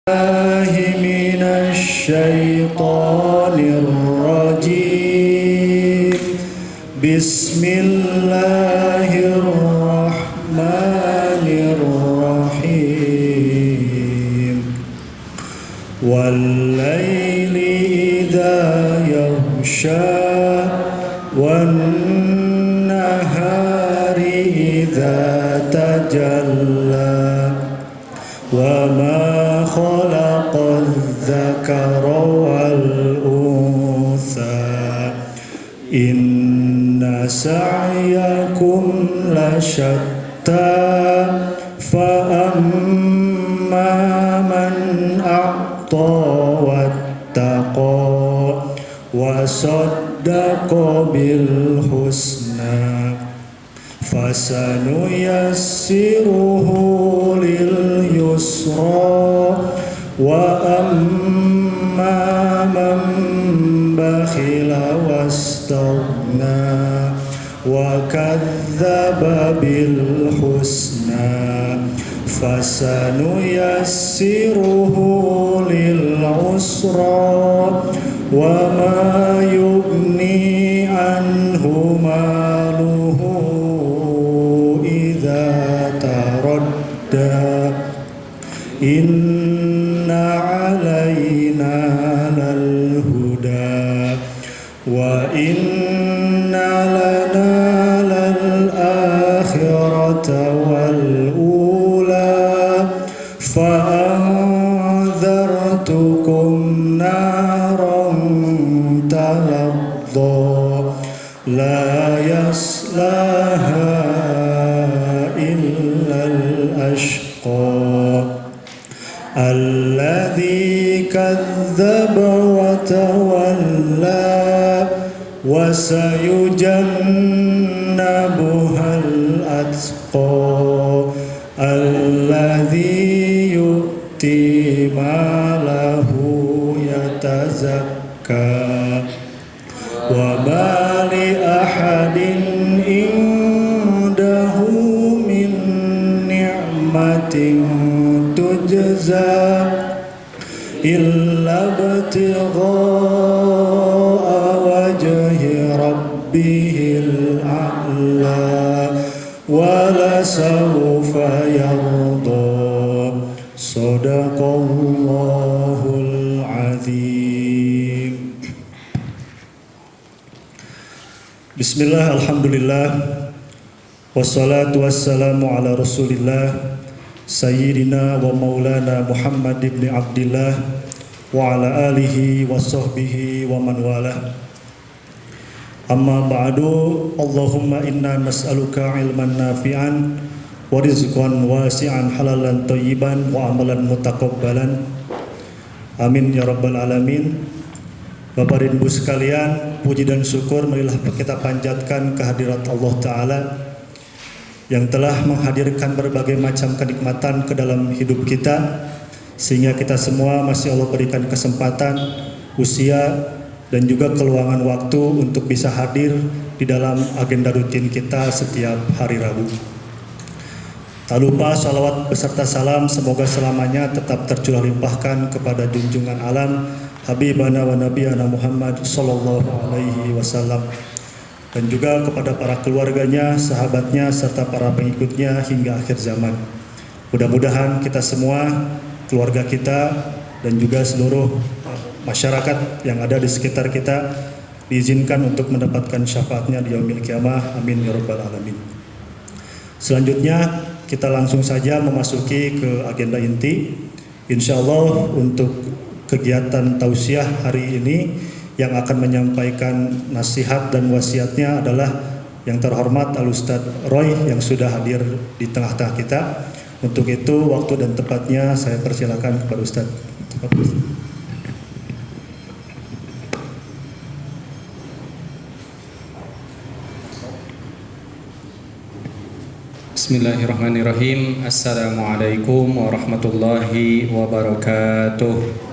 الله من الشيطان الرجيم. بسم الله الرحمن الرحيم. والليل إذا يغشى والنهار إذا تجلى وما خلق الذكر والأنثى إن سعيكم لشتى فأما من أعطى واتقى وصدق بالحسنى فسنيسره لليسرى وأما من بخل واستغنى وكذب بالحسنى فسنيسره للعسرى وما يغني عنه ماله إذا تردى إن علينا للهدى وإن لنا للآخرة والأولى فأنذرتكم نارا تلظى لا يصلاها إلا الأشقى الذي كذب وتولى وسيجنبها الأتقى الذي يؤتي ماله يتزكى وما لأحد عنده من نعمة تجزى إلا ابتغاء وجه ربه الأعلى ولسوف يرضى صدق الله العظيم. Bismillah, alhamdulillah, wassalatu wassalamu ala rasulillah Sayyidina wa maulana Muhammad ibn Abdillah wa ala alihi wa sahbihi wa man wala. Amma ba'du, Allahumma inna nas'aluka ilman nafi'an wa rizqan wasi'an halalan thayyiban wa amalan mutaqabbalan. Amin ya rabbal alamin. Bapak dan Ibu sekalian, puji dan syukur marilah kita panjatkan kehadirat Allah Ta'ala yang telah menghadirkan berbagai macam kenikmatan ke dalam hidup kita, sehingga kita semua masih Allah berikan kesempatan, usia, dan juga keluangan waktu untuk bisa hadir di dalam agenda rutin kita setiap hari Rabu. Tak lupa salawat beserta salam semoga selamanya tetap tercurah limpahkan kepada junjungan alam Habibana wa Nabiyana Muhammad sallallahu alaihi wasallam, dan juga kepada para keluarganya, sahabatnya, serta para pengikutnya hingga akhir zaman. Mudah-mudahan kita semua, keluarga kita, dan juga seluruh masyarakat yang ada di sekitar kita diizinkan untuk mendapatkan syafaatnya di yaumil qiyamah. Amin ya rabbal alamin. Selanjutnya kita langsung saja memasuki ke agenda inti. Insyaallah untuk kegiatan tausiah hari ini yang akan menyampaikan nasihat dan wasiatnya adalah yang terhormat Al-Ustadz Roy yang sudah hadir di tengah-tengah kita. Untuk itu waktu dan tempatnya saya persilakan kepada Ustadz. Bismillahirrahmanirrahim. Assalamualaikum warahmatullahi wabarakatuh.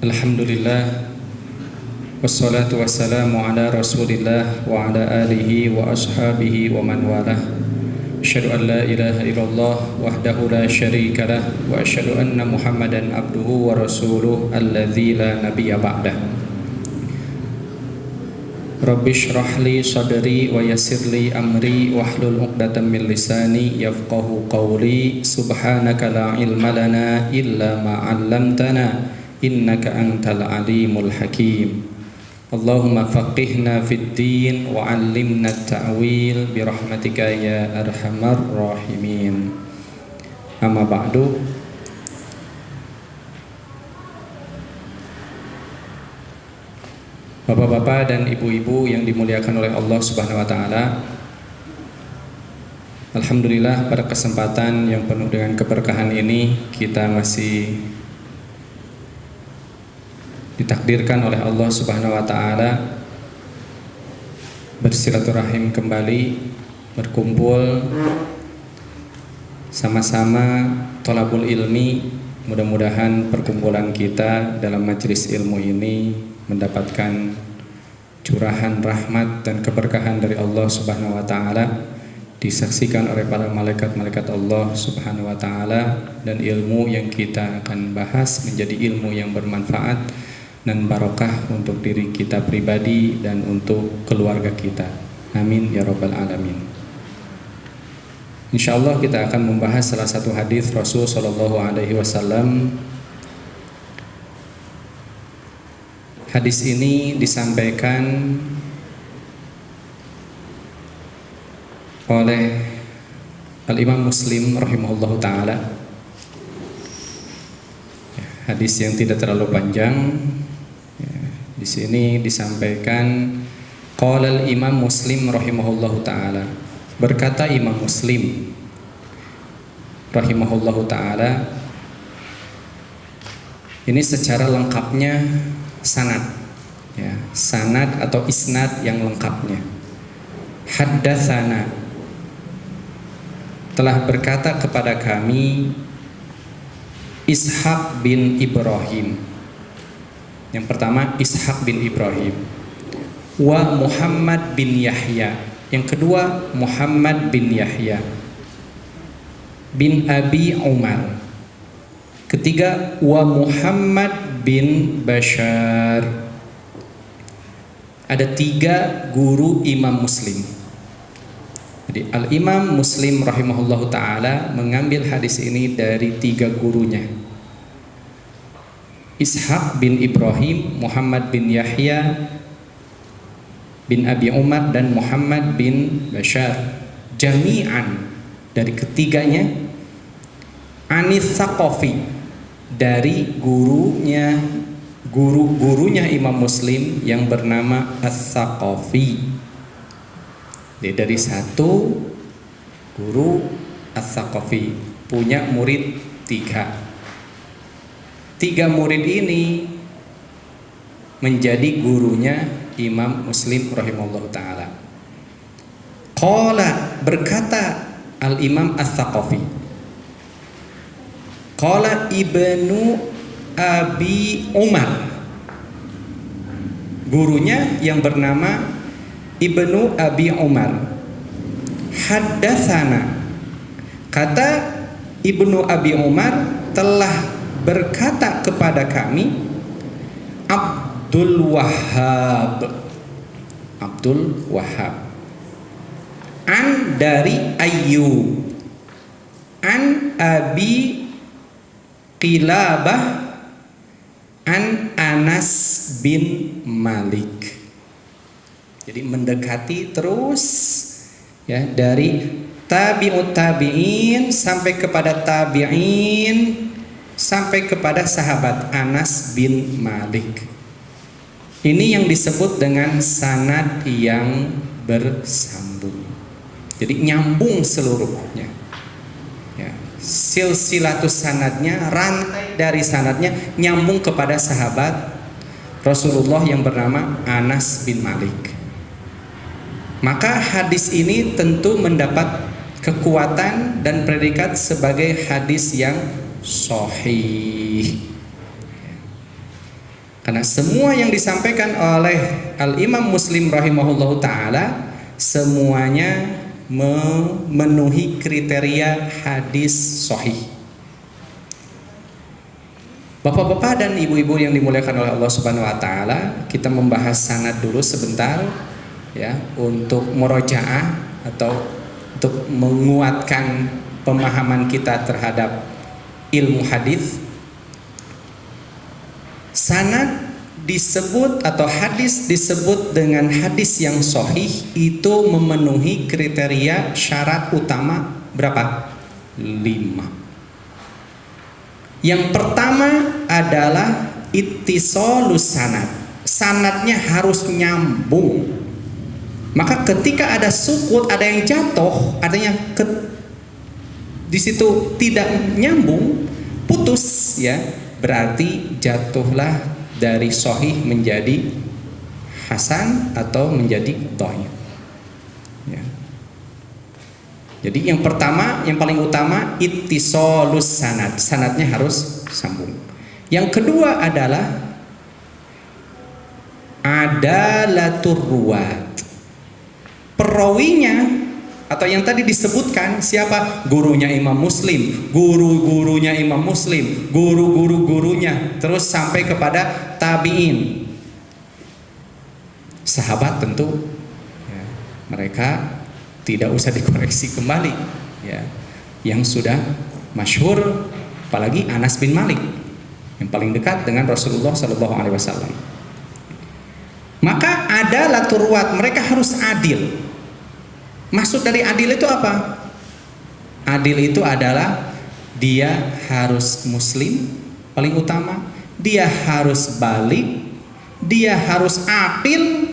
Alhamdulillah, wassalatu wassalamu ala rasulillah wa ala alihi wa ashabihi wa man walah. asyhadu an la ilaha illallah wahdahu la syarika lah wa asyhadu anna Muhammadan abduhu wa rasuluh alladzi la nabiyya ba'dah. Rabbi shrah li sadri wa yassir li amri wahlul 'uqdatam min lisani yafqahu qawli. Subhanaka la ilma lana illa ma 'allamtana innaka antal alimul hakim. Allahumma faqihna fid din wa 'allimna at-ta'wil bi rahmatika ya arhamar rahimin. Amma ba'du. Bapak-bapak dan ibu-ibu yang dimuliakan oleh Allah Subhanahu wa taala. Alhamdulillah, pada kesempatan yang penuh dengan keberkahan ini kita masih ditakdirkan oleh Allah Subhanahu wa taala bersilaturahim kembali, berkumpul sama-sama thalabul ilmi. Mudah-mudahan perkumpulan kita dalam majelis ilmu ini mendapatkan curahan rahmat dan keberkahan dari Allah Subhanahu wa taala, disaksikan oleh para malaikat-malaikat Allah Subhanahu wa taala, dan ilmu yang kita akan bahas menjadi ilmu yang bermanfaat dan barokah untuk diri kita pribadi dan untuk keluarga kita. Amin ya rabbal alamin. Insyaallah kita akan membahas salah satu hadis Rasul sallallahu alaihi wasallam. Hadis ini disampaikan oleh Al-Imam Muslim rahimahullahu taala. Hadis yang tidak terlalu panjang. Di sini disampaikan qala al-Imam Muslim rahimahullahu taala. Berkata Imam Muslim rahimahullahu taala, ini secara lengkapnya sanad, ya, sanad atau isnad yang lengkapnya. Haddatsana, telah berkata kepada kami Ishaq bin Ibrahim. Yang pertama Ishaq bin Ibrahim, wa Muhammad bin Yahya. Yang kedua Muhammad bin Yahya bin Abi Umar. Ketiga wa Muhammad bin Bashar. Ada 3 guru Imam Muslim. Jadi Al-Imam Muslim rahimahullahu ta'ala mengambil hadis ini dari 3 gurunya, Ishaq bin Ibrahim, Muhammad bin Yahya bin Abi Umar, dan Muhammad bin Bashar. Jami'an, dari ketiganya, Anis Thaqafi, dari gurunya Imam Muslim yang bernama As-Thaqafi. Dari satu guru As-Thaqafi punya murid 3. 3 murid ini menjadi gurunya Imam Muslim rahimahullah ta'ala. Qala, berkata Al-Imam As-Thaqafi, qala Ibnu Abi Umar, gurunya yang bernama Ibnu Abi Umar, haddatsana, kata Ibnu Abi Umar telah berkata kepada kami Abdul Wahhab, an dari Ayyub, an Abi Qilabah, an Anas bin Malik. Jadi mendekati terus, ya, dari tabi'ut tabi'in sampai kepada tabi'in, sampai kepada sahabat Anas bin Malik. Ini yang disebut dengan sanad yang bersambung. Jadi nyambung seluruhnya, ya, silsilatus sanadnya, rantai dari sanadnya nyambung kepada sahabat Rasulullah yang bernama Anas bin Malik. Maka hadis ini tentu mendapat kekuatan dan predikat sebagai hadis yang sahih. Karena semua yang disampaikan oleh Al-Imam Muslim rahimahullahu ta'ala semuanya memenuhi kriteria hadis sahih. Bapak-bapak dan ibu-ibu yang dimuliakan oleh Allah Subhanahu wa taala, kita membahas sanad dulu sebentar ya, untuk murojaah atau untuk menguatkan pemahaman kita terhadap ilmu hadis. Sanad disebut atau hadis disebut dengan hadis yang sahih itu memenuhi kriteria syarat utama berapa? 5. Yang pertama adalah ittisalus sanad. Sanadnya harus nyambung. Maka ketika ada sukut, ada yang jatuh, ada yang di situ tidak nyambung, putus ya, berarti jatuhlah dari sahih menjadi hasan atau menjadi dhaif. Ya. Jadi yang pertama, yang paling utama ittisalus sanad. Sanadnya harus sambung. Yang kedua adalah adalatur ruwat. Perawinya atau yang tadi disebutkan siapa? Gurunya Imam Muslim, guru-gurunya Imam Muslim, guru-guru-gurunya, terus sampai kepada tabi'in. Sahabat tentu ya, mereka tidak usah dikoreksi kembali ya. Yang sudah masyhur, apalagi Anas bin Malik yang paling dekat dengan Rasulullah SAW. Maka ada laturuat, mereka harus adil. Maksud dari adil itu apa? Adil itu adalah dia harus muslim paling utama, dia harus balik, dia harus aqil,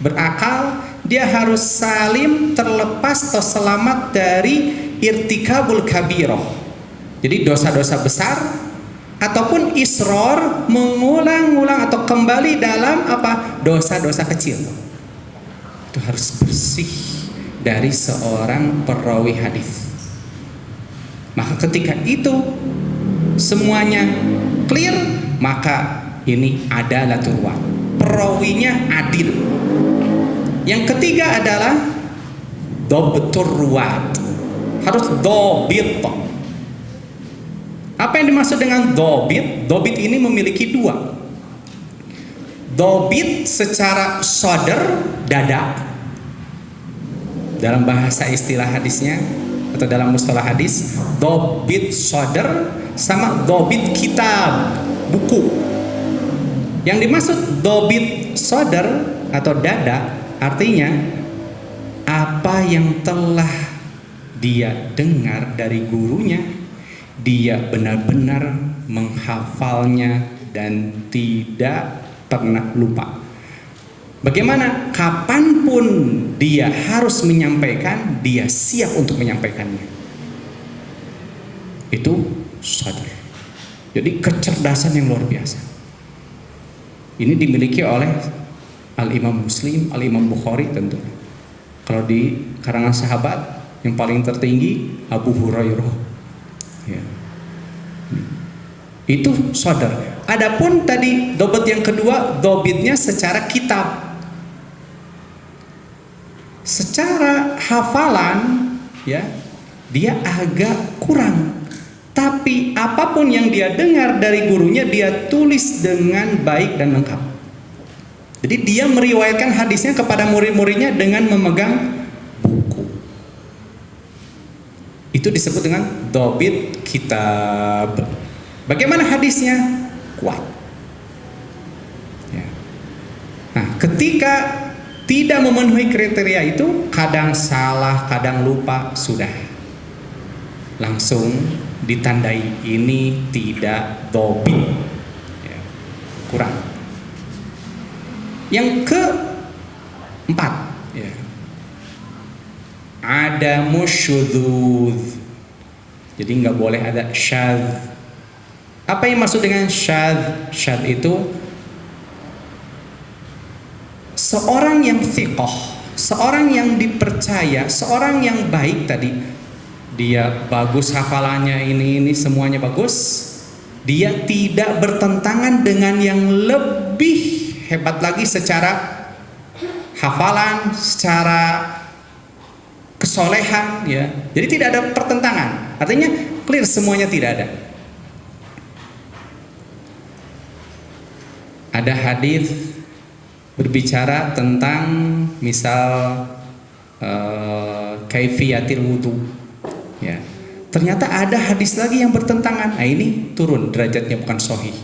berakal, dia harus salim, terlepas atau selamat dari irtikabul kabirah. Jadi dosa-dosa besar ataupun isror, mengulang-ulang atau kembali dalam apa? Dosa-dosa kecil. Itu harus bersih dari seorang perawi hadis. Maka ketika itu semuanya clear, maka ini adalah turwa, perawinya adil. Yang ketiga adalah dobtur ruwat, harus dobit. Apa yang dimaksud dengan dobit? Dobit ini memiliki dua. Dobit secara sodar, dada, dalam bahasa istilah hadisnya atau dalam mustalah hadis, dobit sodar sama dobit kitab, buku. Yang dimaksud dobit sodar atau dada artinya apa yang telah dia dengar dari gurunya, dia benar-benar menghafalnya dan tidak pernah lupa. Bagaimana? Kapanpun dia harus menyampaikan, dia siap untuk menyampaikannya. Itu sadar. Jadi kecerdasan yang luar biasa. Ini dimiliki oleh Al-Imam Muslim, Al-Imam Bukhari tentu. Kalau di karangan sahabat yang paling tertinggi Abu Hurairah. Ya. Itu sadar. Adapun tadi dobit yang kedua, dobitnya secara kitab. Secara hafalan ya dia agak kurang, tapi apapun yang dia dengar dari gurunya dia tulis dengan baik dan lengkap. Jadi dia meriwayatkan hadisnya kepada murid-muridnya dengan memegang buku. Itu disebut dengan dobit kitab. Bagaimana hadisnya? Kuat ya. Nah, ketika tidak memenuhi kriteria itu, kadang salah, kadang lupa, sudah langsung ditandai ini tidak dobit ya, kurang. Yang keempat ya, ada musyudzuz. Jadi nggak boleh ada syadz. Apa yang maksud dengan syadz? Syadz itu seorang yang thiqah, seorang yang dipercaya, seorang yang baik tadi, dia bagus hafalannya, ini semuanya bagus, dia tidak bertentangan dengan yang lebih hebat lagi secara hafalan, secara kesolehan, ya. Jadi tidak ada pertentangan. Artinya clear, semuanya tidak ada. Ada hadis berbicara tentang misal kaifiyatil wudu, ya. Ternyata ada hadis lagi yang bertentangan. Nah, ini turun derajatnya, bukan sahih.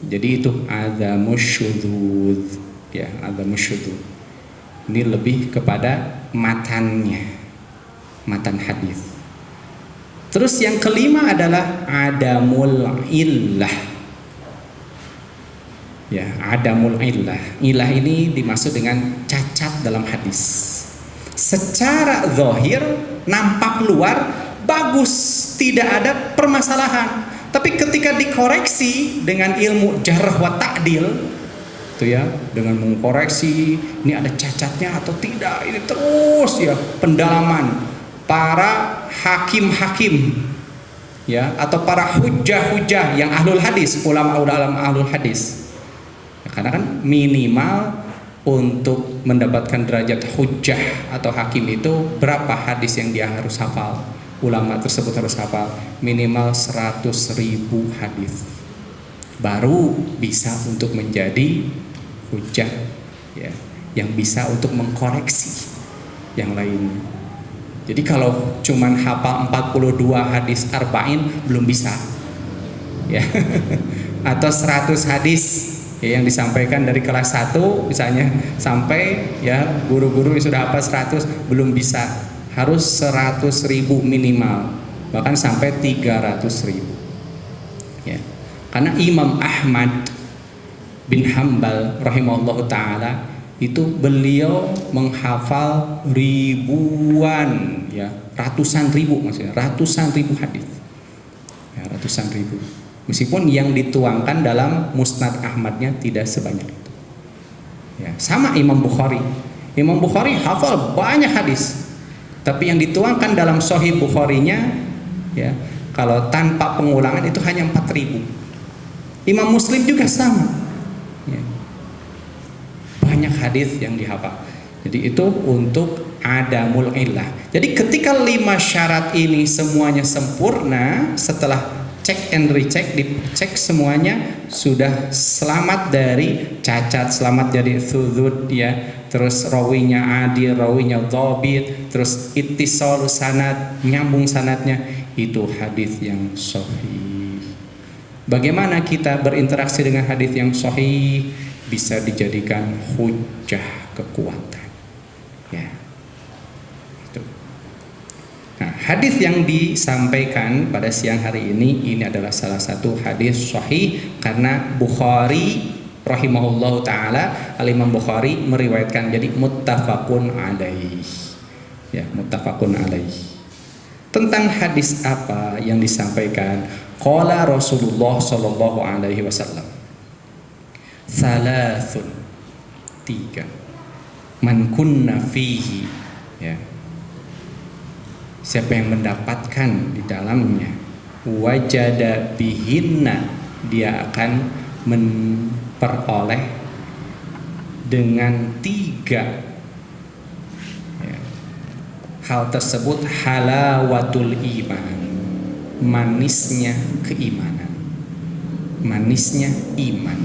Jadi itu adamus syudzuz, ya, adamus syudzuz. Ini lebih kepada matannya, matan hadis. Terus yang kelima adalah adamul illah. Ya, adamul illah. Illah ini dimaksud dengan cacat dalam hadis. Secara zahir, nampak luar bagus, tidak ada permasalahan. Tapi ketika dikoreksi dengan ilmu jarh wa ta'dil, itu ya, dengan mengkoreksi ini ada cacatnya atau tidak, ini terus ya pendalaman para hakim-hakim, ya, atau para hujah-hujah yang ahlul hadis, ulama-ulama ahlul hadis. Ya, karena kan minimal untuk mendapatkan derajat hujah atau hakim itu berapa hadis yang dia harus hafal? Ulama tersebut harus hafal minimal 100.000 hadis, baru bisa untuk menjadi hujah, ya, yang bisa untuk mengkoreksi yang lainnya. Jadi kalau cuman hafal 42 hadis arba'in belum bisa, ya. Atau 100 hadis, ya, yang disampaikan dari kelas 1 misalnya sampai, ya, guru-guru yang sudah hafal 100 belum bisa. Harus 100.000 minimal, bahkan sampai 300.000, ya. Karena Imam Ahmad bin Hambal rahimahullah ta'ala itu beliau menghafal ribuan, ya, ratusan ribu, maksudnya ratusan ribu hadis, ya, ratusan ribu. Meskipun yang dituangkan dalam Musnad Ahmadnya tidak sebanyak itu, ya. Sama Imam Bukhari. Imam Bukhari hafal banyak hadis, tapi yang dituangkan dalam Sahih Bukharinya, ya, kalau tanpa pengulangan itu hanya 4.000. Imam Muslim juga sama, ya. Banyak hadis yang dihafal. Jadi itu untuk adamul illah. Jadi ketika 5 syarat ini semuanya sempurna, setelah cek and recheck, dicek semuanya sudah selamat dari cacat, selamat dari sudut, ya. Terus rawinya adil, rawinya dhabit, terus ittisal sanad, nyambung sanadnya, itu hadis yang sahih. Bagaimana kita berinteraksi dengan hadis yang sahih? Bisa dijadikan hujjah, kekuatan, ya. Itu. Nah, hadis yang disampaikan pada siang hari ini adalah salah satu hadis sahih karena Bukhari rahimahullahu ta'ala, Al-Imam Bukhari meriwayatkan, jadi muttafaqun alaih, ya, muttafaqun alaih. Tentang hadis apa yang disampaikan? Qala Rasulullah sallallahu alaihi wasallam, salasun, 3, man kunna fihi, ya, siapa yang mendapatkan di dalamnya, wajada bihinna, dia akan memperoleh dengan 3, ya, hal tersebut, halawatul iman, manisnya keimanan, manisnya iman.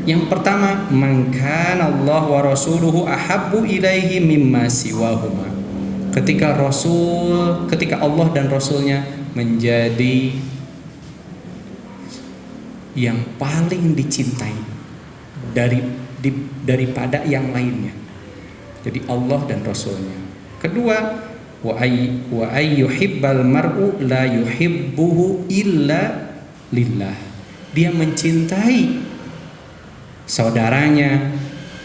Yang pertama, man kana Allah wa rasuluhu ahabbu ilaihi mimma siwahuma. Ketika Allah dan Rasulnya menjadi yang paling dicintai daripada yang lainnya. Jadi Allah dan Rasulnya. Kedua, wa ayyuhibbal mar'u la yuhibbuhu illa lillah. Dia mencintai saudaranya,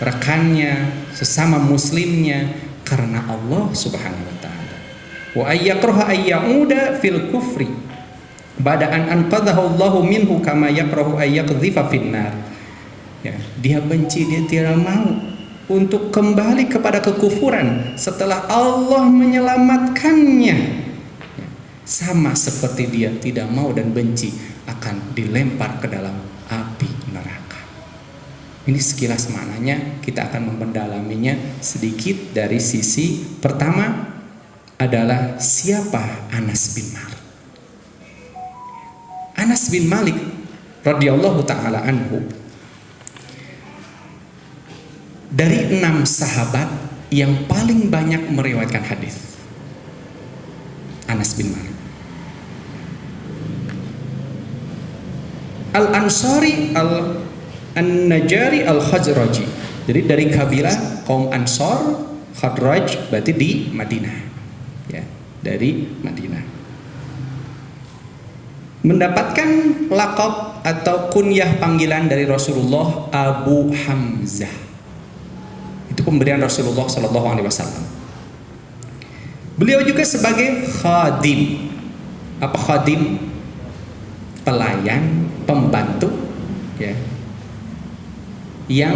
rekannya, sesama muslimnya karena Allah Subhanahu wa taala. Wa ayyakraha ayyauda fil kufri ba'da an anqadhahu Allahu minhu kama yakrahu ayyaqdhifa finnar. Ya, dia benci, dia tidak mau untuk kembali kepada kekufuran setelah Allah menyelamatkannya. Ya, sama seperti dia tidak mau dan benci akan dilempar ke dalam api neraka. Ini sekilas maknanya, kita akan mempendalaminya sedikit dari sisi pertama adalah siapa Anas bin Malik. Anas bin Malik radhiyallahu taala anhu dari 6 sahabat yang paling banyak meriwayatkan hadis. Anas bin Malik. Al-Ansari An-Najari Al-Khazraji. Jadi dari kabilah kaum Ansor, Khadraj, berarti di Madinah. Ya, dari Madinah. Mendapatkan lakop atau kunyah panggilan dari Rasulullah Abu Hamzah. Itu pemberian Rasulullah Shallallahu Alaihi Wasallam. Beliau juga sebagai khadim. Apa khadim? Pelayan, pembantu, ya, yang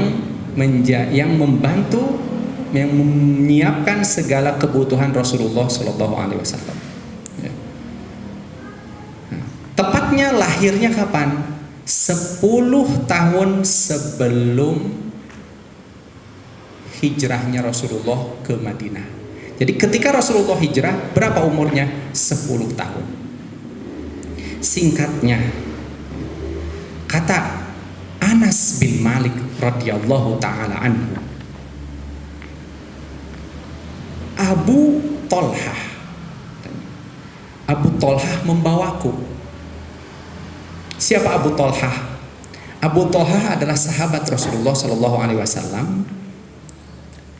membantu, yang menyiapkan segala kebutuhan Rasulullah Shallallahu Alaihi Wasallam. Ya. Nah, tepatnya lahirnya kapan? 10 tahun sebelum hijrahnya Rasulullah ke Madinah. Jadi ketika Rasulullah hijrah, berapa umurnya? 10 tahun. Singkatnya, kata Anas bin Malik radhiyallahu taala anhu, Abu Tolhah membawaku. Siapa Abu Tolhah? Abu Tolhah adalah sahabat Rasulullah Shallallahu Alaihi Wasallam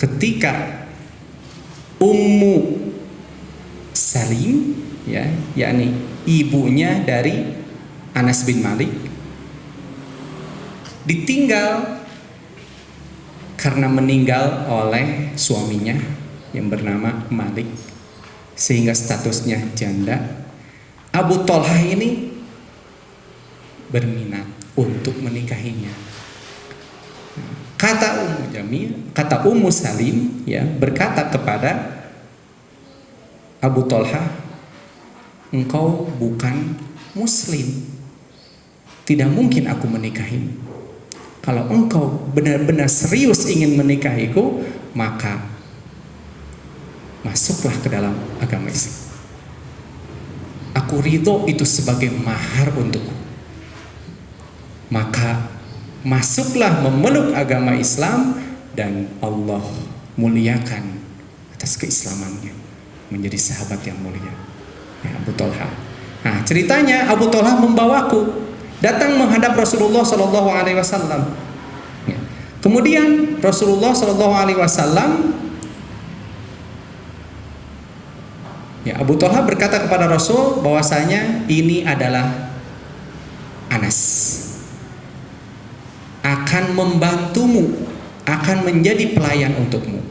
ketika Ummu Salim, ya, yakni ibunya dari Anas bin Malik, ditinggal karena meninggal oleh suaminya yang bernama Malik, sehingga statusnya janda. Abu Tolhah ini berminat untuk menikahinya. Kata Ummu Salim, ya, berkata kepada Abu Tolhah, engkau bukan muslim, tidak mungkin aku menikahimu. Kalau engkau benar-benar serius ingin menikahiku, maka masuklah ke dalam agama Islam. Aku ridho itu sebagai mahar untukku. Maka masuklah memeluk agama Islam dan Allah muliakan atas keislamannya, menjadi sahabat yang mulia. Ya, Abu Tolhah. Nah, ceritanya Abu Tolhah membawaku datang menghadap Rasulullah Shallallahu Alaihi Wasallam. Ya. Kemudian Rasulullah Shallallahu Alaihi Wasallam, ya, Abu Tolhah berkata kepada Rasul bahwasanya ini adalah Anas, akan membantumu, akan menjadi pelayan untukmu.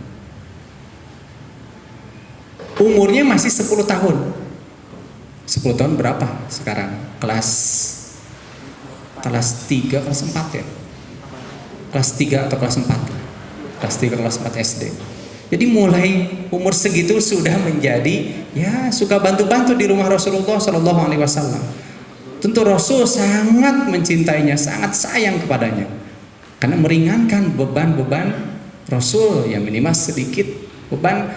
Umurnya masih 10 tahun. 10 tahun berapa sekarang? Kelas 3, kelas 4 ya? Kelas 3 atau kelas 4? Kelas 3, kelas 4 SD. Jadi mulai umur segitu sudah menjadi, ya, suka bantu-bantu di rumah Rasulullah Shallallahu Alaihi Wasallam. Tentu Rasul sangat mencintainya, sangat sayang kepadanya, karena meringankan beban-beban Rasul, yang minimal sedikit beban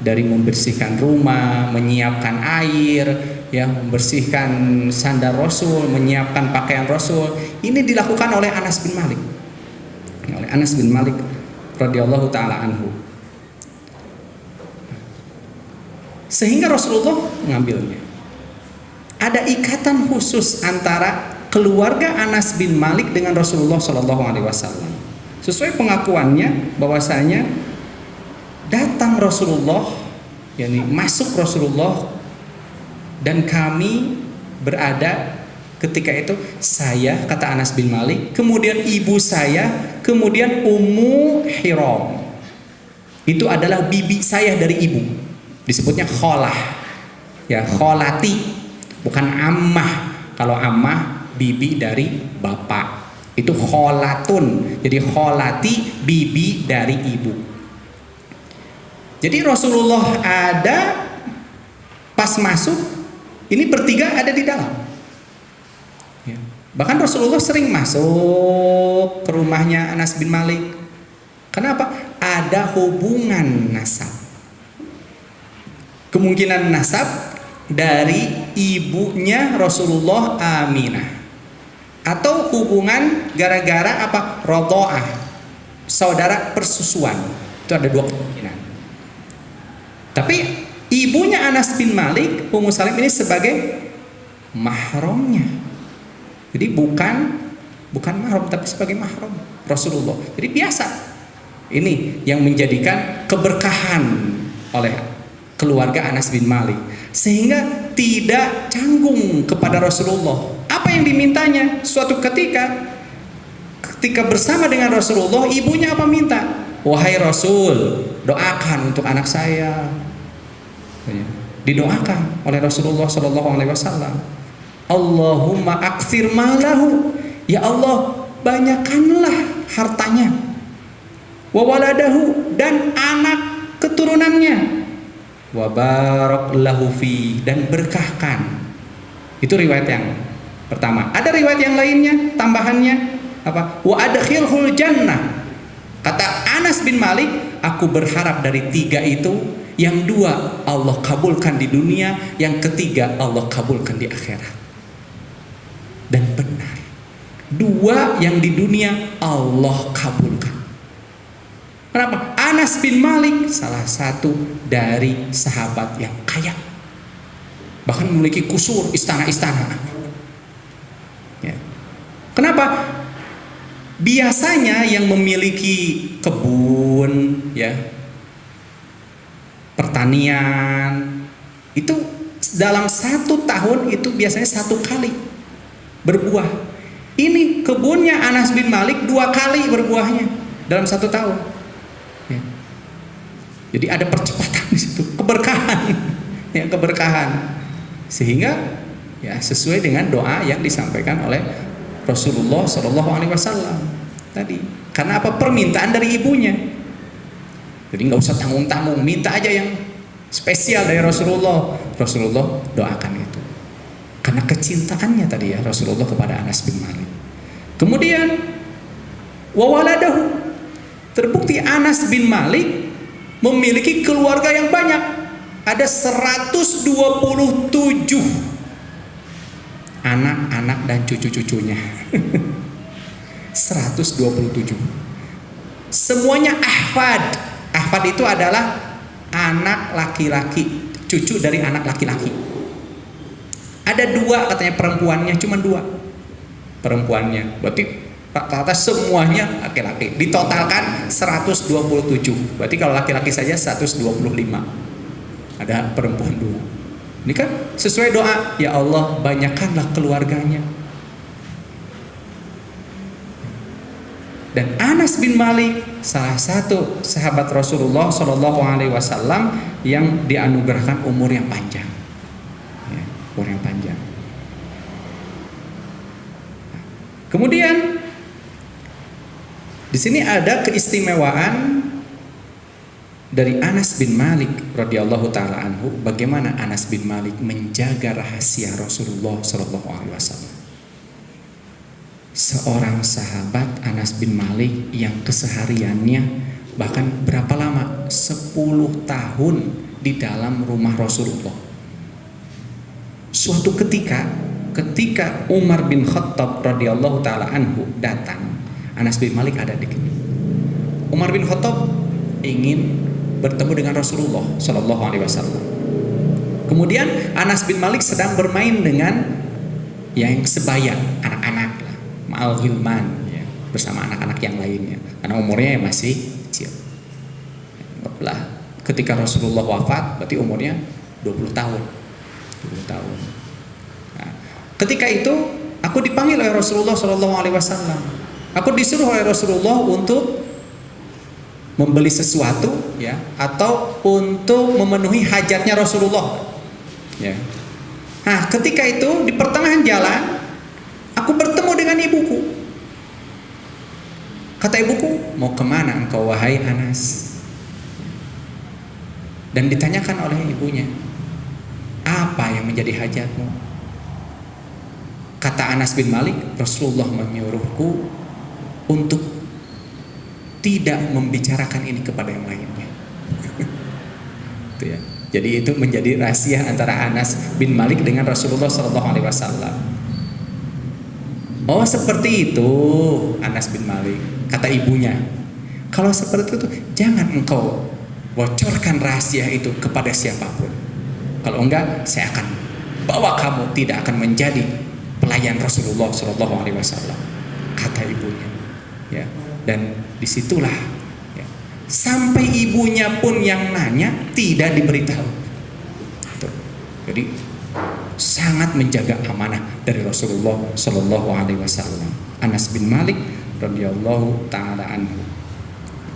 dari membersihkan rumah, menyiapkan air, ya, membersihkan sandal Rasul, menyiapkan pakaian Rasul. Ini dilakukan oleh Anas bin Malik, oleh Anas bin Malik radhiyallahu taala anhu, sehingga Rasulullah mengambilnya. Ada ikatan khusus antara keluarga Anas bin Malik dengan Rasulullah Shallallahu Alaihi Wasallam. Sesuai pengakuannya bahwasanya datang Rasulullah, yakni masuk Rasulullah, dan kami berada ketika itu, saya, kata Anas bin Malik, kemudian ibu saya, kemudian Ummu Hiram. Itu adalah bibi saya dari ibu, disebutnya kholah, ya, kholati, bukan ammah. Kalau ammah bibi dari bapak, itu kholatun. Jadi kholati, bibi dari ibu. Jadi Rasulullah ada pas masuk, ini bertiga ada di dalam, ya. Bahkan Rasulullah sering masuk ke rumahnya Anas bin Malik. Kenapa? Ada hubungan nasab. Kemungkinan nasab dari ibunya Rasulullah Aminah. Atau hubungan gara-gara apa? Rodho'ah, saudara persusuan. Itu ada dua kemungkinan. Tapi ibunya Anas bin Malik, Ummu Salim ini sebagai mahramnya. Jadi bukan mahram, tapi sebagai mahram Rasulullah. Jadi biasa. Ini yang menjadikan keberkahan oleh keluarga Anas bin Malik, sehingga tidak canggung kepada Rasulullah. Apa yang dimintanya? Suatu ketika bersama dengan Rasulullah, ibunya apa minta? Wahai Rasul, doakan untuk anak saya. Didoakan oleh Rasulullah SAW. Allahumma aktsir malahu, ya Allah banyakkanlah hartanya, wa waladahu, dan anak keturunannya, wa barak lahu fi, dan berkahkan. Itu riwayat yang pertama. Ada riwayat yang lainnya, tambahannya apa? Wa adkhilhul jannah. Kata Anas bin Malik, aku berharap dari tiga itu, yang dua Allah kabulkan di dunia, yang ketiga Allah kabulkan di akhirat. Dan benar, dua yang di dunia Allah kabulkan. Kenapa? Anas bin Malik salah satu dari sahabat yang kaya, bahkan memiliki kusur, istana-istana. Ya. Kenapa? Biasanya yang memiliki kebun, ya, pertanian, itu dalam 1 tahun itu biasanya 1 kali berbuah. Ini kebunnya Anas bin Malik 2 kali berbuahnya dalam 1 tahun. Ya. Jadi ada percepatan di situ, keberkahan, ya, keberkahan. Sehingga ya sesuai dengan doa yang disampaikan oleh Rasulullah SAW tadi. Karena apa? Permintaan dari ibunya. Jadi nggak usah tanggung-tanggung, minta aja yang spesial dari Rasulullah. Rasulullah doakan itu. Karena kecintaannya tadi ya Rasulullah kepada Anas bin Malik. Kemudian wawaladahu, terbukti Anas bin Malik memiliki keluarga yang banyak. Ada 127 anak-anak dan cucu-cucunya. 127. Semuanya ahfad. Ahfad itu adalah anak laki-laki, cucu dari anak laki-laki. Ada 2 katanya perempuannya, cuma 2 perempuannya. Berarti rata-rata semuanya laki-laki. Ditotalkan 127. Berarti kalau laki-laki saja 125. Ada perempuan 2. Ini kan sesuai doa, ya Allah banyakkanlah keluarganya. Dan Anas bin Malik salah satu sahabat Rasulullah SAW yang dianugerahkan umur yang panjang, ya, umur yang panjang. Kemudian di sini ada keistimewaan dari Anas bin Malik radhiyallahu taala anhu, bagaimana Anas bin Malik menjaga rahasia Rasulullah SAW. Seorang sahabat Anas bin Malik yang kesehariannya bahkan berapa lama? 10 tahun di dalam rumah Rasulullah. Suatu ketika Umar bin Khattab radhiyallahu taala anhu datang, Anas bin Malik ada di sini. Umar bin Khattab ingin bertemu dengan Rasulullah sallallahu alaihi wasallam. Kemudian Anas bin Malik sedang bermain dengan yang sebaya, anak-anak lah, ma'al ghilman, ya, bersama anak-anak yang lainnya, karena umurnya masih kecil. Ketika Rasulullah wafat, berarti umurnya 20 tahun. 20 tahun. Nah, ketika itu aku dipanggil oleh Rasulullah sallallahu alaihi wasallam. Aku disuruh oleh Rasulullah untuk membeli sesuatu, ya, atau untuk memenuhi hajatnya Rasulullah, ya. Nah, ketika itu di pertengahan jalan aku bertemu dengan ibuku. Kata ibuku, mau kemana engkau wahai Anas? Dan ditanyakan oleh ibunya, apa yang menjadi hajatmu? Kata Anas bin Malik, Rasulullah menyuruhku untuk tidak membicarakan ini kepada yang lainnya. Itu ya. Jadi itu menjadi rahasia antara Anas bin Malik dengan Rasulullah SAW. Oh seperti itu Anas bin Malik, kata ibunya. Kalau seperti itu jangan engkau bocorkan rahasia itu kepada siapapun. Kalau enggak, saya akan bawa kamu tidak akan menjadi pelayan Rasulullah SAW, kata ibunya. Ya, dan disitulah ya, sampai ibunya pun yang nanya tidak diberitahu. Tuh. Jadi sangat menjaga amanah dari Rasulullah SAW. Anas bin Malik radhiyallahu taala anhu.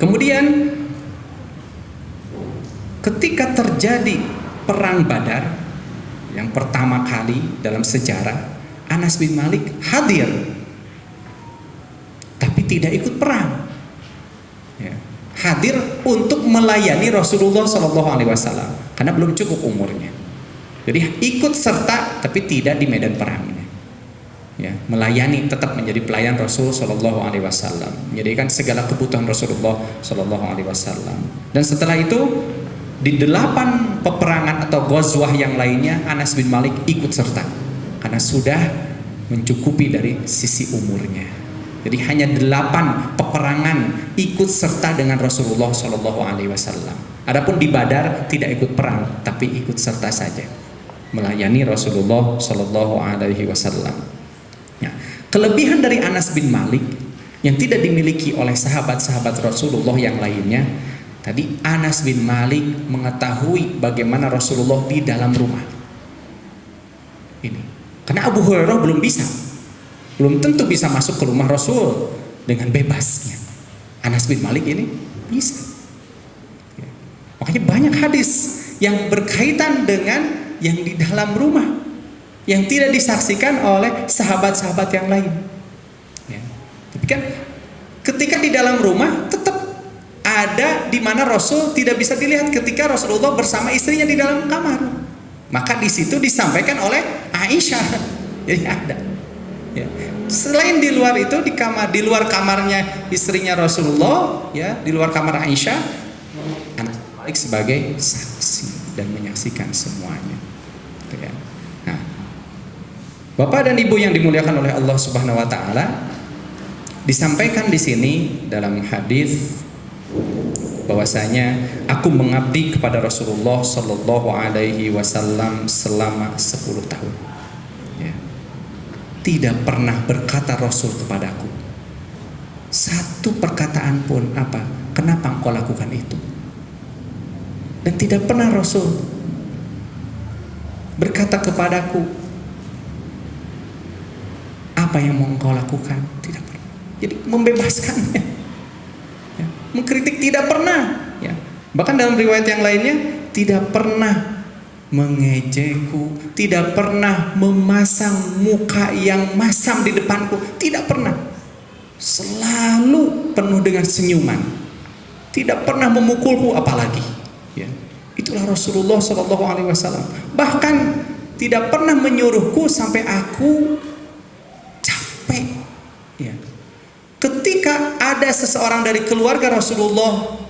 Kemudian ketika terjadi perang Badar yang pertama kali dalam sejarah, Anas bin Malik hadir tapi tidak ikut perang. Ya. Hadir untuk melayani Rasulullah SAW karena belum cukup umurnya. Jadi ikut serta tapi tidak di medan perangnya. Ya, melayani, tetap menjadi pelayan Rasul Shallallahu Alaihi Wasallam, menyediakan segala kebutuhan Rasulullah Shallallahu Alaihi Wasallam. Dan setelah itu di 8 peperangan atau ghazwah yang lainnya Anas bin Malik ikut serta karena sudah mencukupi dari sisi umurnya. Jadi hanya 8 peperangan ikut serta dengan Rasulullah Shallallahu Alaihi Wasallam. Adapun di Badar tidak ikut perang tapi ikut serta saja melayani Rasulullah Shallallahu Alaihi Wasallam. Ya, kelebihan dari Anas bin Malik yang tidak dimiliki oleh sahabat-sahabat Rasulullah yang lainnya, tadi Anas bin Malik mengetahui bagaimana Rasulullah di dalam rumah. Ini karena Abu Hurairah belum tentu bisa masuk ke rumah Rasul dengan bebasnya. Anas bin Malik ini bisa. Ya. Makanya banyak hadis yang berkaitan dengan yang di dalam rumah yang tidak disaksikan oleh sahabat-sahabat yang lain. Ya. Tapi kan ketika di dalam rumah tetap ada di mana Rasul tidak bisa dilihat ketika Rasulullah bersama istrinya di dalam kamar. Maka di situ disampaikan oleh Aisyah. Jadi ada. Ya. Selain di luar itu di luar kamarnya istrinya Rasulullah, ya, di luar kamar Aisyah, Anas bin Malik sebagai saksi dan menyaksikan semuanya. Gitu ya. Nah, Bapak dan Ibu yang dimuliakan oleh Allah Subhanahu wa taala, disampaikan di sini dalam hadis bahwasanya aku mengabdi kepada Rasulullah Shallallahu Alaihi Wasallam selama 10 tahun. Ya. Tidak pernah berkata Rasul kepadaku satu perkataan pun apa, kenapa engkau lakukan itu? Dan tidak pernah Rasul berkata kepadaku apa yang mau engkau lakukan, tidak pernah. Jadi membebaskannya. Ya. Mengkritik tidak pernah. Ya. Bahkan dalam riwayat yang lainnya tidak pernah mengejekku, tidak pernah memasang muka yang masam di depanku, tidak pernah. Selalu penuh dengan senyuman, tidak pernah memukulku apalagi. Ya. Itulah Rasulullah SAW. Bahkan tidak pernah menyuruhku sampai aku capek. Ya. Ketika ada seseorang dari keluarga Rasulullah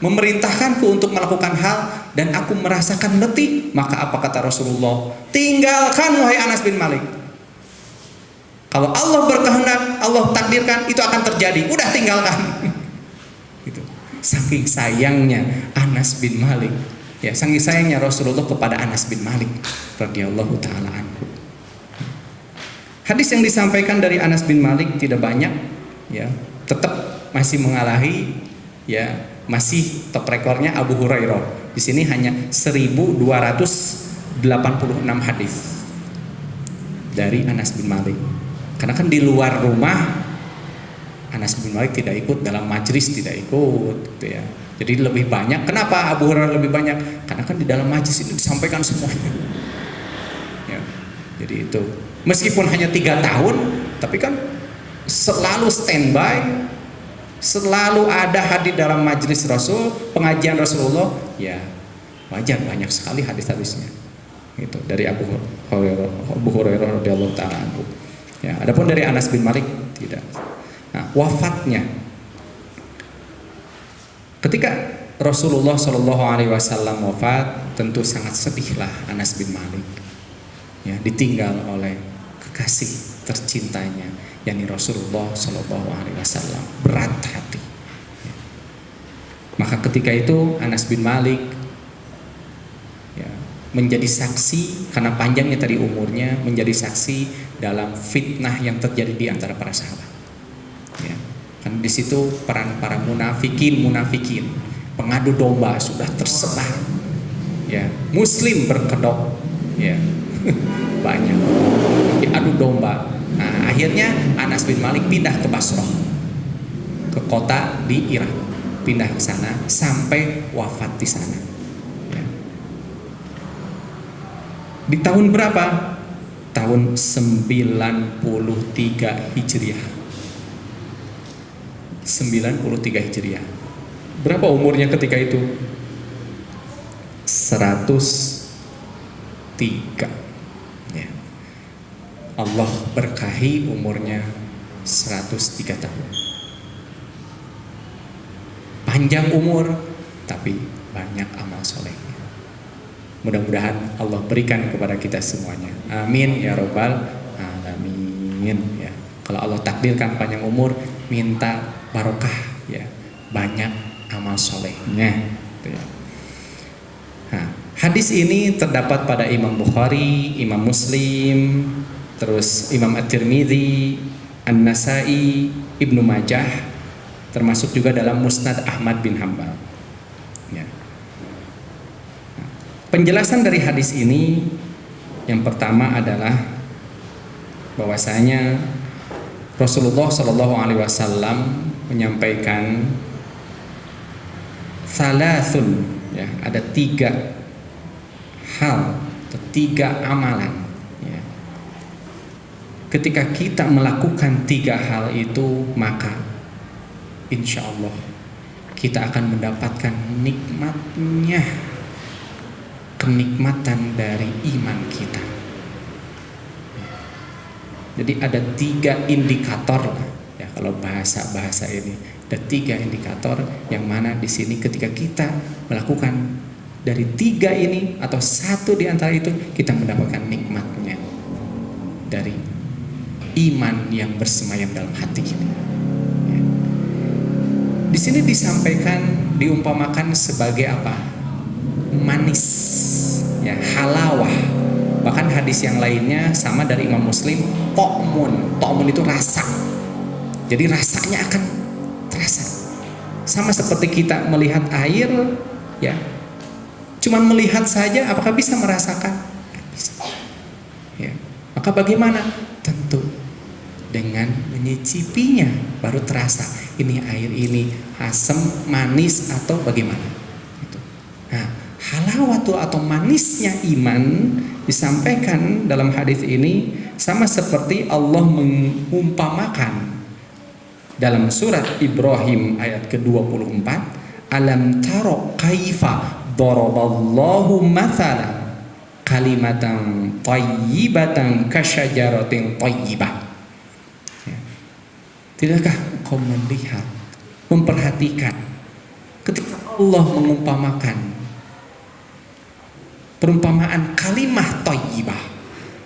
memerintahkanku untuk melakukan hal dan aku merasakan letih, maka apa kata Rasulullah? Tinggalkan wahai Anas bin Malik. Kalau Allah berkehendak, Allah takdirkan itu akan terjadi. Udah tinggalkan. Gitu. Saking sayangnya Anas bin Malik. Ya, saking sayangnya Rasulullah kepada Anas bin Malik radhiyallahu taala anhu. Hadis yang disampaikan dari Anas bin Malik tidak banyak, ya, tetap masih mengalahi, ya, masih top rekornya Abu Hurairah. Di sini hanya 1286 hadis dari Anas bin Malik. Karena kan di luar rumah Anas bin Malik tidak ikut dalam majlis, tidak ikut, gitu ya. Jadi lebih banyak. Kenapa Abu Hurairah lebih banyak? Karena kan di dalam majlis itu disampaikan semuanya. Ya, jadi itu. Meskipun hanya 3 tahun, tapi kan selalu standby, selalu ada hadir dalam majelis Rasul, pengajian Rasulullah, ya wajar banyak sekali hadis-hadisnya. Gitu dari Abu Hurairah radhiyallahu taala anhu. Ya, adapun dari Anas bin Malik tidak. Nah, wafatnya ketika Rasulullah Shallallahu Alaihi Wasallam wafat, tentu sangat sedihlah Anas bin Malik. Ya, ditinggal oleh kekasih tercintanya, yakni Rasulullah Shallallahu Alaihi Wasallam. Berat hati. Ya. Maka ketika itu Anas bin Malik ya, menjadi saksi, karena panjangnya tadi umurnya, menjadi saksi dalam fitnah yang terjadi di antara para sahabat. Ya. Kan di situ peran para munafikin, pengadu domba sudah tersebar. Ya, Muslim berkedok, ya banyak diadu domba. Nah, akhirnya Anas bin Malik pindah ke Basrah, ke kota di Irak, pindah ke sana sampai wafat di sana. Ya. Di tahun berapa? Tahun 93 Hijriah. 93 Hijriah. Berapa umurnya ketika itu? 103. Ya. Allah berkahi umurnya 103 tahun. Panjang umur, tapi banyak amal solehnya. Mudah-mudahan Allah berikan kepada kita semuanya. Amin ya robbal alamin. Ya. Kalau Allah takdirkan panjang umur, minta barokah, ya, banyak amal solehnya. Ya. Nah, hadis ini terdapat pada Imam Bukhari, Imam Muslim, terus Imam At-Tirmidzi, An-Nasai, Ibnu Majah, termasuk juga dalam Musnad Ahmad bin Hambal. Ya. Nah, penjelasan dari hadis ini yang pertama adalah bahwasanya Rasulullah Shallallahu Alaihi Wasallam menyampaikan salasun, ya, ada 3 hal atau 3 amalan. Ya. Ketika kita melakukan 3 hal itu, maka insya Allah kita akan mendapatkan nikmatnya, kenikmatan dari iman kita. Jadi ada 3 indikator, ya, kalau bahasa ini ada 3 indikator yang mana di sini ketika kita melakukan dari 3 ini atau 1 di antara itu, kita mendapatkan nikmatnya dari iman yang bersemayam dalam hati. Ya. Di sini disampaikan, diumpamakan sebagai apa? Manis, ya, halawah. Bahkan hadis yang lainnya sama dari Imam Muslim, to'mun itu rasa. Jadi rasanya akan terasa. Sama seperti kita melihat air, ya, cuman melihat saja, apakah bisa merasakan? Bisa. Ya. Maka bagaimana? Tentu dengan menyicipinya baru terasa. Ini air ini asam, manis atau bagaimana? Gitu. Nah, halawatu atau manisnya iman disampaikan dalam hadis ini sama seperti Allah mengumpamakan dalam surat Ibrahim ayat ke-24, alam taro kaifa daraballahu mathalan kalimatan thayyibatan kasyajaratin thayyibah. Ya. Tidakkah kau melihat, memperhatikan ketika Allah mengumpamakan perumpamaan kalimah thayyibah.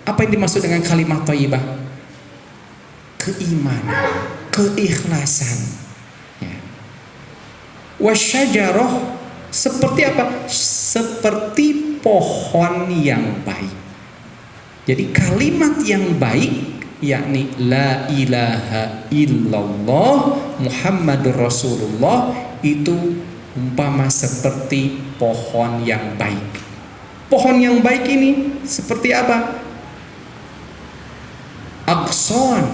Apa yang dimaksud dengan kalimah thayyibah? Keimanan, keikhlasan. Ya. Wasyajarah seperti apa? Seperti pohon yang baik. Jadi kalimat yang baik, yakni la ilaha illallah Muhammadur Rasulullah, itu umpama seperti pohon yang baik. Pohon yang baik ini seperti apa? Akson,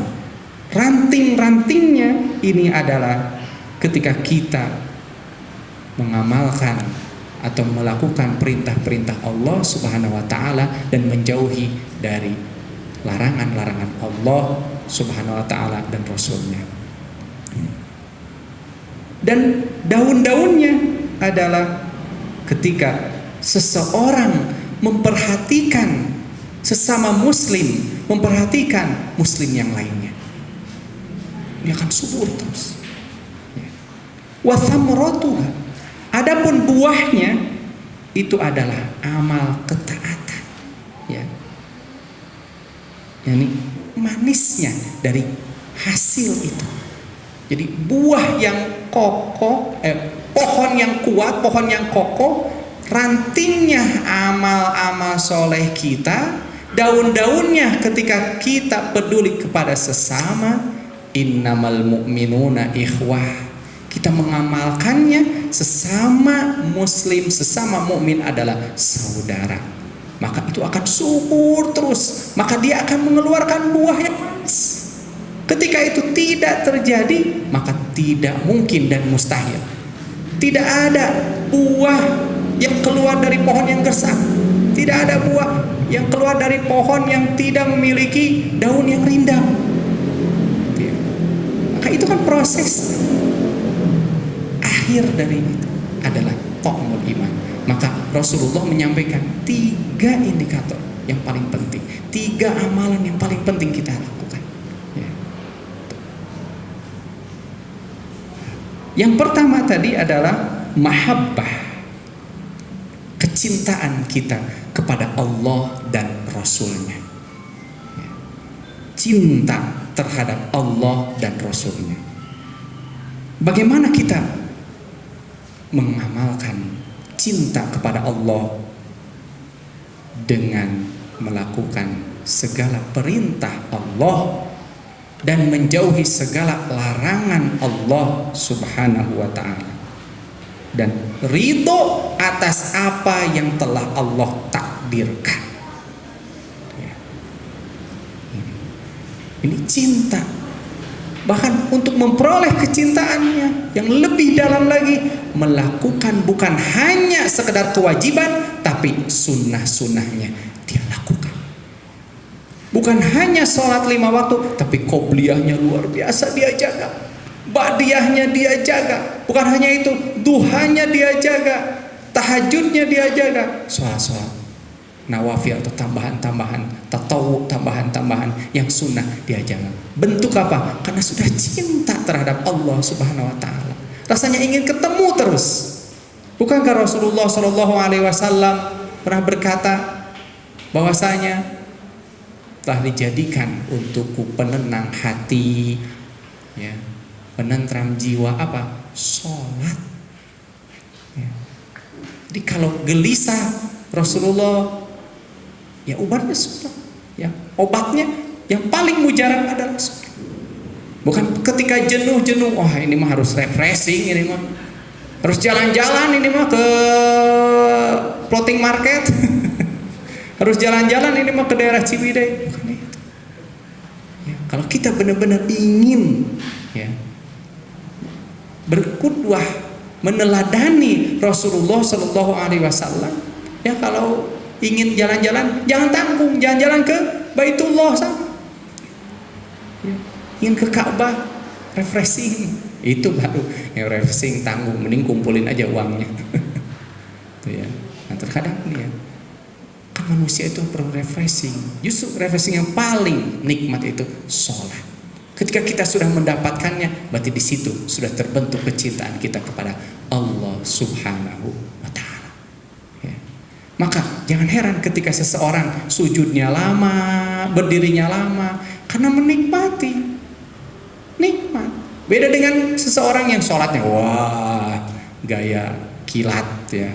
ranting-rantingnya ini adalah ketika kita mengamalkan atau melakukan perintah-perintah Allah Subhanahu wa taala dan menjauhi dari larangan-larangan Allah Subhanahu wa taala dan Rasulnya. Dan daun-daunnya adalah ketika seseorang memperhatikan sesama muslim memperhatikan muslim yang lainnya. Dia akan subur terus. Wa thamratuha, adapun buahnya itu adalah amal ketaatan. Ya. Yani manisnya dari hasil itu. Jadi buah yang kokoh, pohon yang kuat, pohon yang kokoh, rantingnya amal-amal soleh kita, daun-daunnya ketika kita peduli kepada sesama, innamal mu'minuna ikhwah. Kita mengamalkannya, sesama muslim, sesama mukmin adalah saudara. Maka itu akan subur terus, maka dia akan mengeluarkan buah yang manis. Ketika itu tidak terjadi, maka tidak mungkin dan mustahil. Tidak ada buah yang keluar dari pohon yang gersang. Tidak ada buah yang keluar dari pohon yang tidak memiliki daun yang rindang. Maka itu kan proses. Akhir dari itu adalah ta'mul iman. Maka Rasulullah menyampaikan 3 indikator yang paling penting, 3 amalan yang paling penting kita lakukan. Yang pertama tadi adalah mahabbah, kecintaan kita kepada Allah dan Rasulnya. Cinta terhadap Allah dan Rasulnya. Bagaimana kita mengamalkan cinta kepada Allah? Dengan melakukan segala perintah Allah dan menjauhi segala larangan Allah Subhanahu wa ta'ala, dan ridho atas apa yang telah Allah takdirkan. Ini cinta. Bahkan untuk memperoleh kecintaannya yang lebih dalam lagi, melakukan bukan hanya sekedar kewajiban, tapi sunnah-sunnahnya dia lakukan. Bukan hanya sholat 5 waktu, tapi qobliyahnya luar biasa dia jaga, ba'diyahnya dia jaga. Bukan hanya itu, duhanya dia jaga, tahajudnya dia jaga, sholat-sholat nawafil atau tambahan-tambahan, tatawu, tambahan-tambahan yang sunnah dia jaga. Bentuk apa? Karena sudah cinta terhadap Allah Subhanahu wa ta'ala. Rasanya ingin ketemu terus. Bukankah Rasulullah SAW pernah berkata bahwasanya telah dijadikan untukku penenang hati, ya, penentram jiwa, apa? Sholat. Ya. Jadi kalau gelisah, Rasulullah, ya obatnya sholat, ya obatnya yang paling mujarab adalah sholat. Bukan ketika jenuh, wah ini mah harus refreshing, ini mah harus jalan-jalan, ini mah ke floating market, harus jalan-jalan, ini mah ke daerah Ciwidey. Bukan itu. Ya, kalau kita benar-benar ingin, ya, berkudwah, meneladani Rasulullah Shallallahu Alaihi Wasallam, ya kalau ingin jalan-jalan, jangan tanggung, jalan-jalan ke Baitullah sana. Ingin ke Ka'bah, refreshing, itu baru yang refreshing tanggung, mending kumpulin aja uangnya. Itu ya. Nah terkadang dia kan manusia itu perlu refreshing. Justru refreshing yang paling nikmat itu sholat. Ketika kita sudah mendapatkannya, berarti di situ sudah terbentuk kecintaan kita kepada Allah Subhanahu wa ta'ala. Ya. Maka jangan heran ketika seseorang sujudnya lama, berdirinya lama, karena menikmati. Nikmat. Beda dengan seseorang yang sholatnya wah gaya kilat, ya.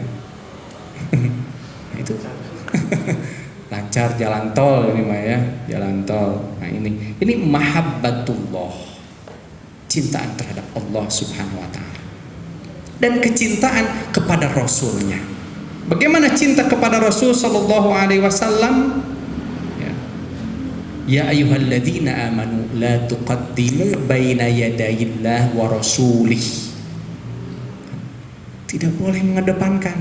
Itu lancar jalan tol ini mah, ya, jalan tol. Nah ini mahabbatullah, cintaan terhadap Allah Subhanahu wa ta'ala, dan kecintaan kepada Rasulnya. Bagaimana cinta kepada Rasul Sallallahu Alaihi Wasallam? Ya ayyuhalladzina amanu la tuqaddimu baina yadayillah wa rasulih. Tidak boleh mengedepankan.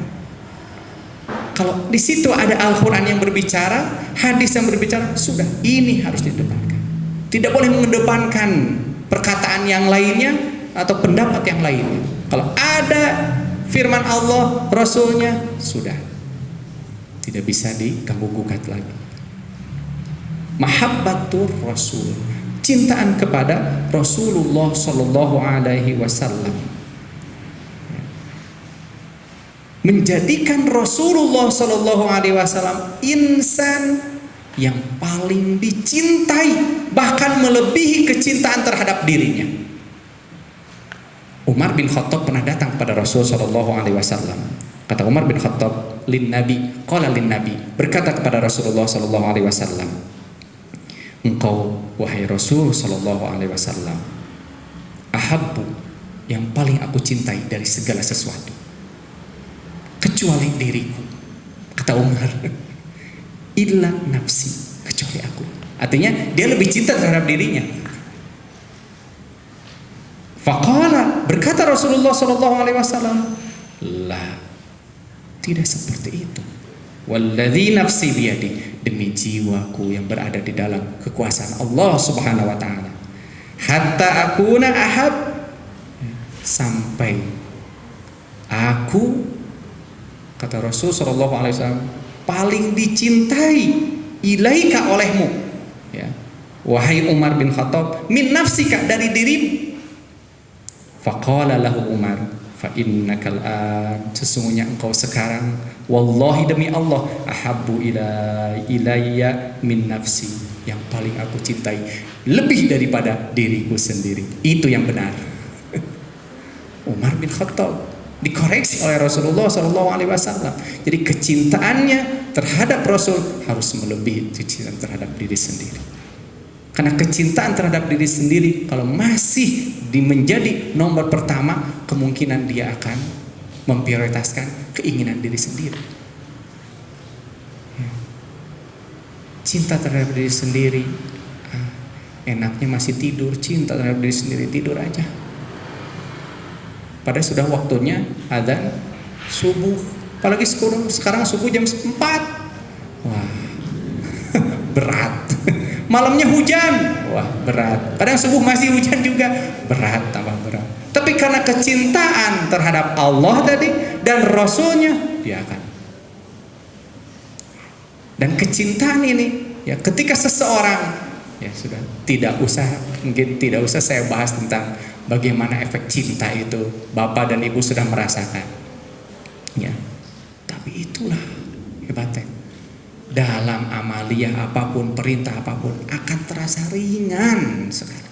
Kalau di situ ada Al-Qur'an yang berbicara, hadis yang berbicara, sudah ini harus didepankan. Tidak boleh mengedepankan perkataan yang lainnya atau pendapat yang lainnya. Kalau ada firman Allah, Rasulnya, sudah tidak bisa diganggu gugat lagi. Mahabbatur Rasul, cintaan kepada Rasulullah Sallallahu Alaihi Wasallam, menjadikan Rasulullah Sallallahu Alaihi Wasallam insan yang paling dicintai, bahkan melebihi kecintaan terhadap dirinya. Umar bin Khattab pernah datang kepada Rasul Sallallahu Alaihi Wasallam. Kata Umar bin Khattab, lin Nabi, qala lin Nabi, berkata kepada Rasulullah Sallallahu Alaihi Wasallam, engkau wahai Rasul Sallallahu Alaihi Wasallam, ahabbu, yang paling aku cintai dari segala sesuatu, kecuali diriku. Kata Umar, illa nafsi, kecuali aku. Artinya dia lebih cinta terhadap dirinya. Faqala, berkata Rasulullah Sallallahu Alaihi Wasallam, la, tidak seperti itu. Walladzi nafsi biyadi, demi jiwaku yang berada di dalam kekuasaan Allah Subhanahu wa taala, hatta akuna ahab, sampai aku, kata Rasul Sallallahu Alaihi Wasallam, paling dicintai ilaika olehmu, ya, wahai Umar bin Khattab, min nafsika, dari dirimu. Faqala lahu Umar, fa innakal an, sesungguhnya engkau sekarang, wallahi demi Allah, ahabbu ilayya min nafsi, yang paling aku cintai lebih daripada diriku sendiri. Itu yang benar. Umar bin Khattab dikoreksi oleh Rasulullah Sallallahu Alaihi Wasallam. Jadi kecintaannya terhadap Rasul harus melebihi kecintaan terhadap diri sendiri. Karena kecintaan terhadap diri sendiri kalau masih menjadi nomor pertama, kemungkinan dia akan memprioritaskan keinginan diri sendiri. Cinta terhadap diri sendiri, enaknya masih tidur. Cinta terhadap diri sendiri, tidur aja. Padahal sudah waktunya adzan subuh. Apalagi sekarang subuh jam 4. Wah, berat. Malamnya hujan, wah berat. Kadang subuh masih hujan juga, berat, tambah berat. Tapi karena kecintaan terhadap Allah tadi dan Rasulnya, dia akan. Dan kecintaan ini, ya, ketika seseorang, ya sudah, mungkin tidak usah saya bahas tentang bagaimana efek cinta itu. Bapak dan Ibu sudah merasakan, ya. Tapi itulah hebatnya. Dalam amaliyah apapun, perintah apapun akan terasa ringan sekali,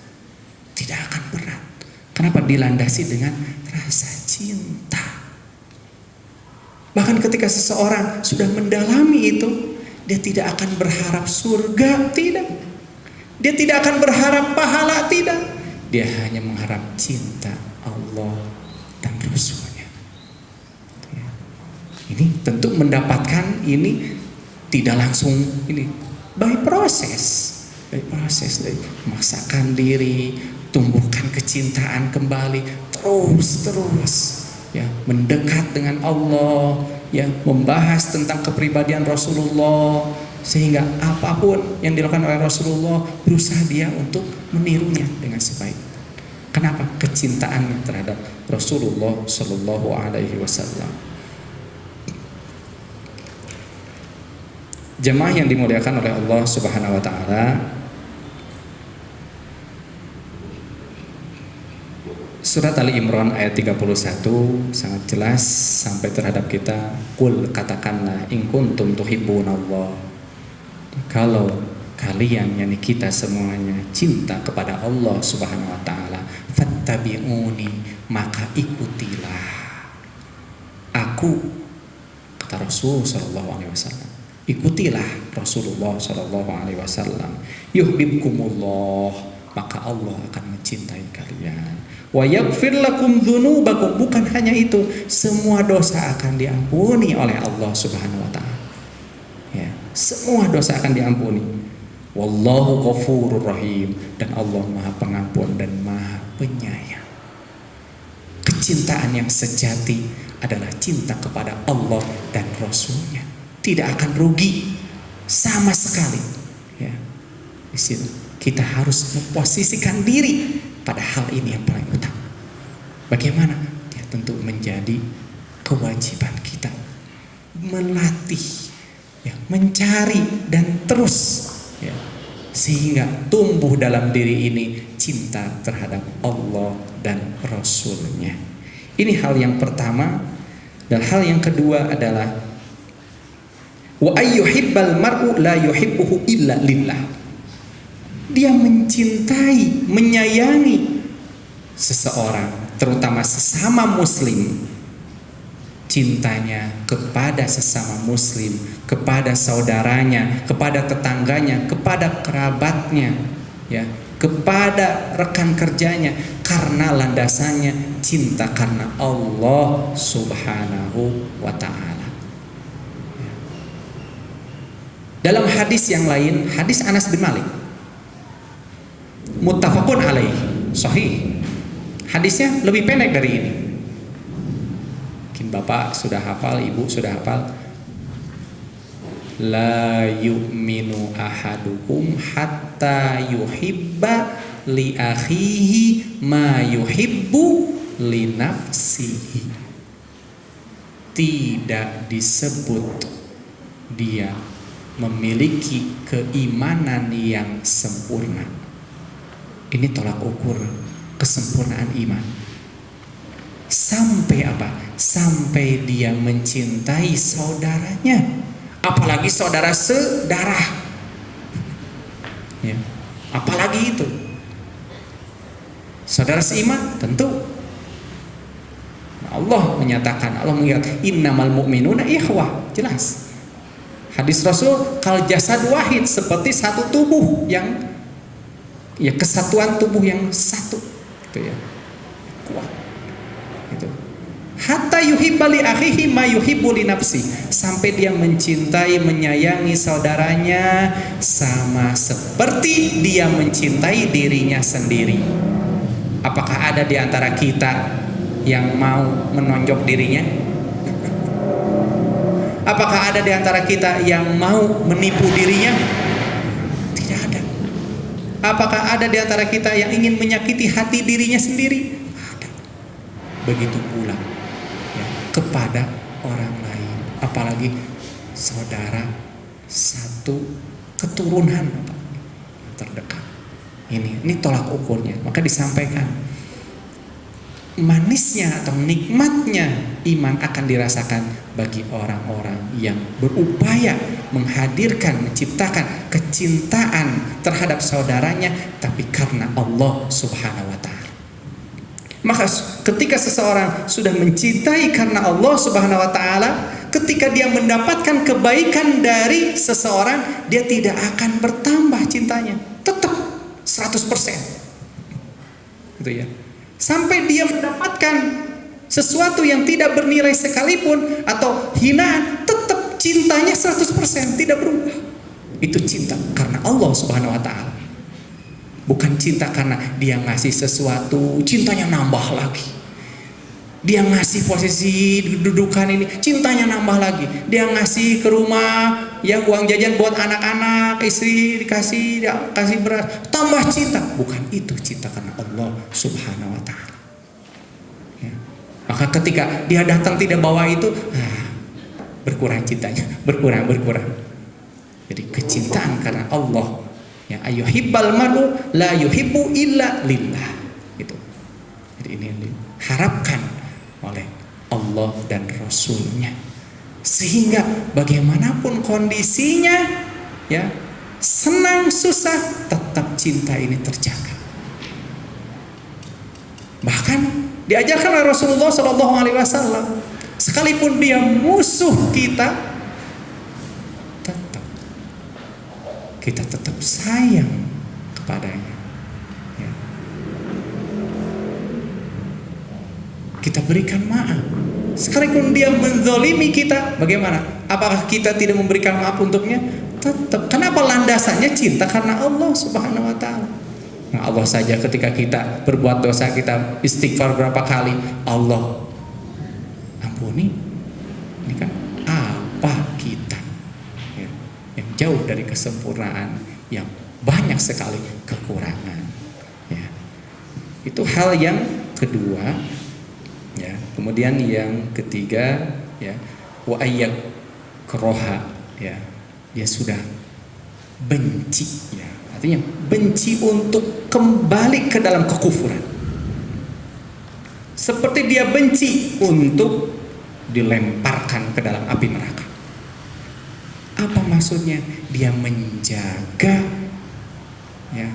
tidak akan berat. Kenapa? Dilandasi dengan rasa cinta. Bahkan ketika seseorang sudah mendalami itu, dia tidak akan berharap surga, tidak. Dia tidak akan berharap pahala, tidak. Dia hanya mengharap cinta Allah dan Rasulnya. Ini tentu mendapatkan ini tidak langsung, ini by proses, dari memaksakan diri, tumbuhkan kecintaan kembali, terus ya, mendekat dengan Allah, ya, membahas tentang kepribadian Rasulullah, sehingga apapun yang dilakukan oleh Rasulullah berusaha dia untuk menirunya dengan sebaik. Kenapa? Kecintaannya terhadap Rasulullah Sallallahu Alaihi Wasallam. Jemaah yang dimuliakan oleh Allah Subhanahu wa taala, surat Ali Imran ayat 31 sangat jelas sampai terhadap kita, qul, katakanlah, in kuntum tuhibbunallah, kalau kalian, yakni kita semuanya, cinta kepada Allah Subhanahu wa taala, fattabi'uni, maka ikutilah aku, kata Rasul sallallahu alaihi wasallam. Ikutilah Rasulullah sallallahu alaihi wasallam. Yuhibbukumullah, maka Allah akan mencintai kalian. Wa yaghfir lakum dzunubakum, bukan hanya itu, semua dosa akan diampuni oleh Allah Subhanahu wa taala. Ya, semua dosa akan diampuni. Wallahu ghafurur rahim, dan Allah Maha Pengampun dan Maha Penyayang. Kecintaan yang sejati adalah cinta kepada Allah dan Rasulnya. Tidak akan rugi sama sekali. Ya, di situ kita harus memposisikan diri pada hal ini yang paling utama. Bagaimana? Ya, tentu menjadi kewajiban kita melatih, ya, mencari dan terus, ya, sehingga tumbuh dalam diri ini cinta terhadap Allah dan Rasulnya. Ini hal yang pertama. Dan hal yang kedua adalah wa ayyuhibbal mar'u la yuhibbuhu illa lillah. Dia mencintai, menyayangi seseorang, terutama sesama muslim. Cintanya kepada sesama muslim, kepada saudaranya, kepada tetangganya, kepada kerabatnya, ya, kepada rekan kerjanya, karena landasannya cinta karena Allah Subhanahu wa ta'ala. Dalam hadis yang lain, hadis Anas bin Malik, muttafaqun alaih, sahih. Hadisnya lebih pendek dari ini. Mungkin Bapak sudah hafal, Ibu sudah hafal. La yu'minu ahadukum hatta yuhibba li akhihi ma yuhibbu li nafsihi. Tidak disebut dia memiliki keimanan yang sempurna. Ini tolak ukur kesempurnaan iman. Sampai apa? Sampai dia mencintai saudaranya, apalagi saudara sedarah, ya, apalagi itu saudara seiman. Tentu Allah menyatakan, Allah mengatakan innamal mu'minuna ikhwah, jelas. Hadis Rasul, kal jasad wahid, seperti satu tubuh yang, ya, kesatuan tubuh yang satu, gitu ya, kuat. Itu. Hatta yuhibba li akhihi ma yuhibbu li nafsi, sampai dia mencintai, menyayangi saudaranya sama seperti dia mencintai dirinya sendiri. Apakah ada di antara kita yang mau menonjok dirinya? Apakah ada di antara kita yang mau menipu dirinya? Tidak ada. Apakah ada di antara kita yang ingin menyakiti hati dirinya sendiri? Ada. Begitu pula, ya, kepada orang lain, apalagi saudara satu keturunan terdekat. Ini tolak ukurnya. Maka disampaikan, manisnya atau nikmatnya iman akan dirasakan bagi orang-orang yang berupaya menghadirkan, menciptakan kecintaan terhadap saudaranya, tapi karena Allah Subhanahu wa ta'ala. Maka ketika seseorang sudah mencintai karena Allah Subhanahu wa ta'ala, ketika dia mendapatkan kebaikan dari seseorang, dia tidak akan bertambah cintanya, tetap 100%. Gitu ya. Sampai dia mendapatkan sesuatu yang tidak bernilai sekalipun atau hinaan, tetap cintanya 100%, tidak berubah. Itu cinta karena Allah Subhanahu wa ta'ala. Bukan cinta karena dia ngasih sesuatu, cintanya nambah lagi. Dia ngasih posisi dudukan ini, cintanya nambah lagi. Dia ngasih ke rumah, ya, uang jajan buat anak-anak, istri dikasih, dia kasih beras, tambah cinta. Bukan itu cinta karena Allah Subhanahu wa ta'ala. Ya. Maka ketika dia datang tidak bawa itu, berkurang cintanya, berkurang. Jadi kecintaan karena Allah, ya, ayyuhibbal mar'u la yuhibbu illa lillah. Itu. Jadi ini yang diharapkan oleh Allah dan Rasulnya, sehingga bagaimanapun kondisinya, ya, senang susah, tetap cinta ini terjaga. Bahkan diajarkan oleh Rasulullah SAW, sekalipun dia musuh kita, kita tetap sayang kepadanya. Kita berikan maaf. Sekalipun dia menzalimi kita, bagaimana? Apakah kita tidak memberikan maaf untuknya? Tetap. Kenapa? Landasannya cinta karena Allah Subhanahu wa ta'ala. Nah, Allah saja ketika kita berbuat dosa, kita istighfar berapa kali, Allah ampuni. Ini kan apa kita, ya, yang jauh dari kesempurnaan, yang banyak sekali kekurangan, ya. Itu hal yang kedua. Ya, kemudian yang ketiga, ya, wa ayyak kroha, ya, dia sudah benci, ya, Artinya benci untuk kembali ke dalam kekufuran. Seperti dia benci untuk dilemparkan ke dalam api neraka. Apa maksudnya? Dia menjaga ya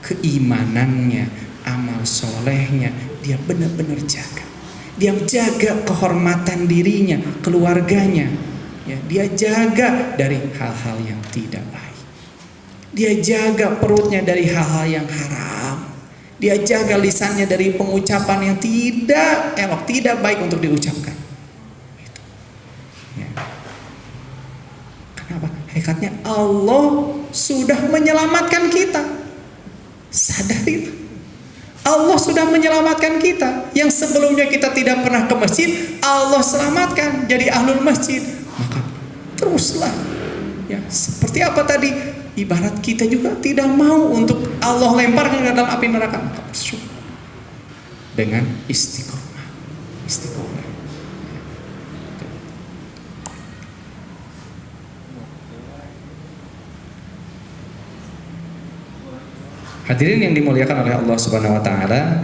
keimanannya, amal solehnya, dia benar-benar jaga. Dia jaga kehormatan dirinya, keluarganya. Ya, dia jaga dari hal-hal yang tidak baik. Dia jaga perutnya dari hal-hal yang haram. Dia jaga lisannya dari pengucapan yang tidak elok, tidak baik untuk diucapkan. Itu. Ya. Kenapa? Hakikatnya Allah sudah menyelamatkan kita. Sadar itu. Allah sudah menyelamatkan kita. Yang sebelumnya kita tidak pernah ke masjid, Allah selamatkan jadi ahlul masjid. Maka teruslah. Ya, seperti apa tadi? Ibarat kita juga tidak mau untuk Allah lemparkan ke dalam api neraka, maka bersyukur dengan istiqomah. Istiqomah. Hadirin yang dimuliakan oleh Allah Subhanahu wa taala,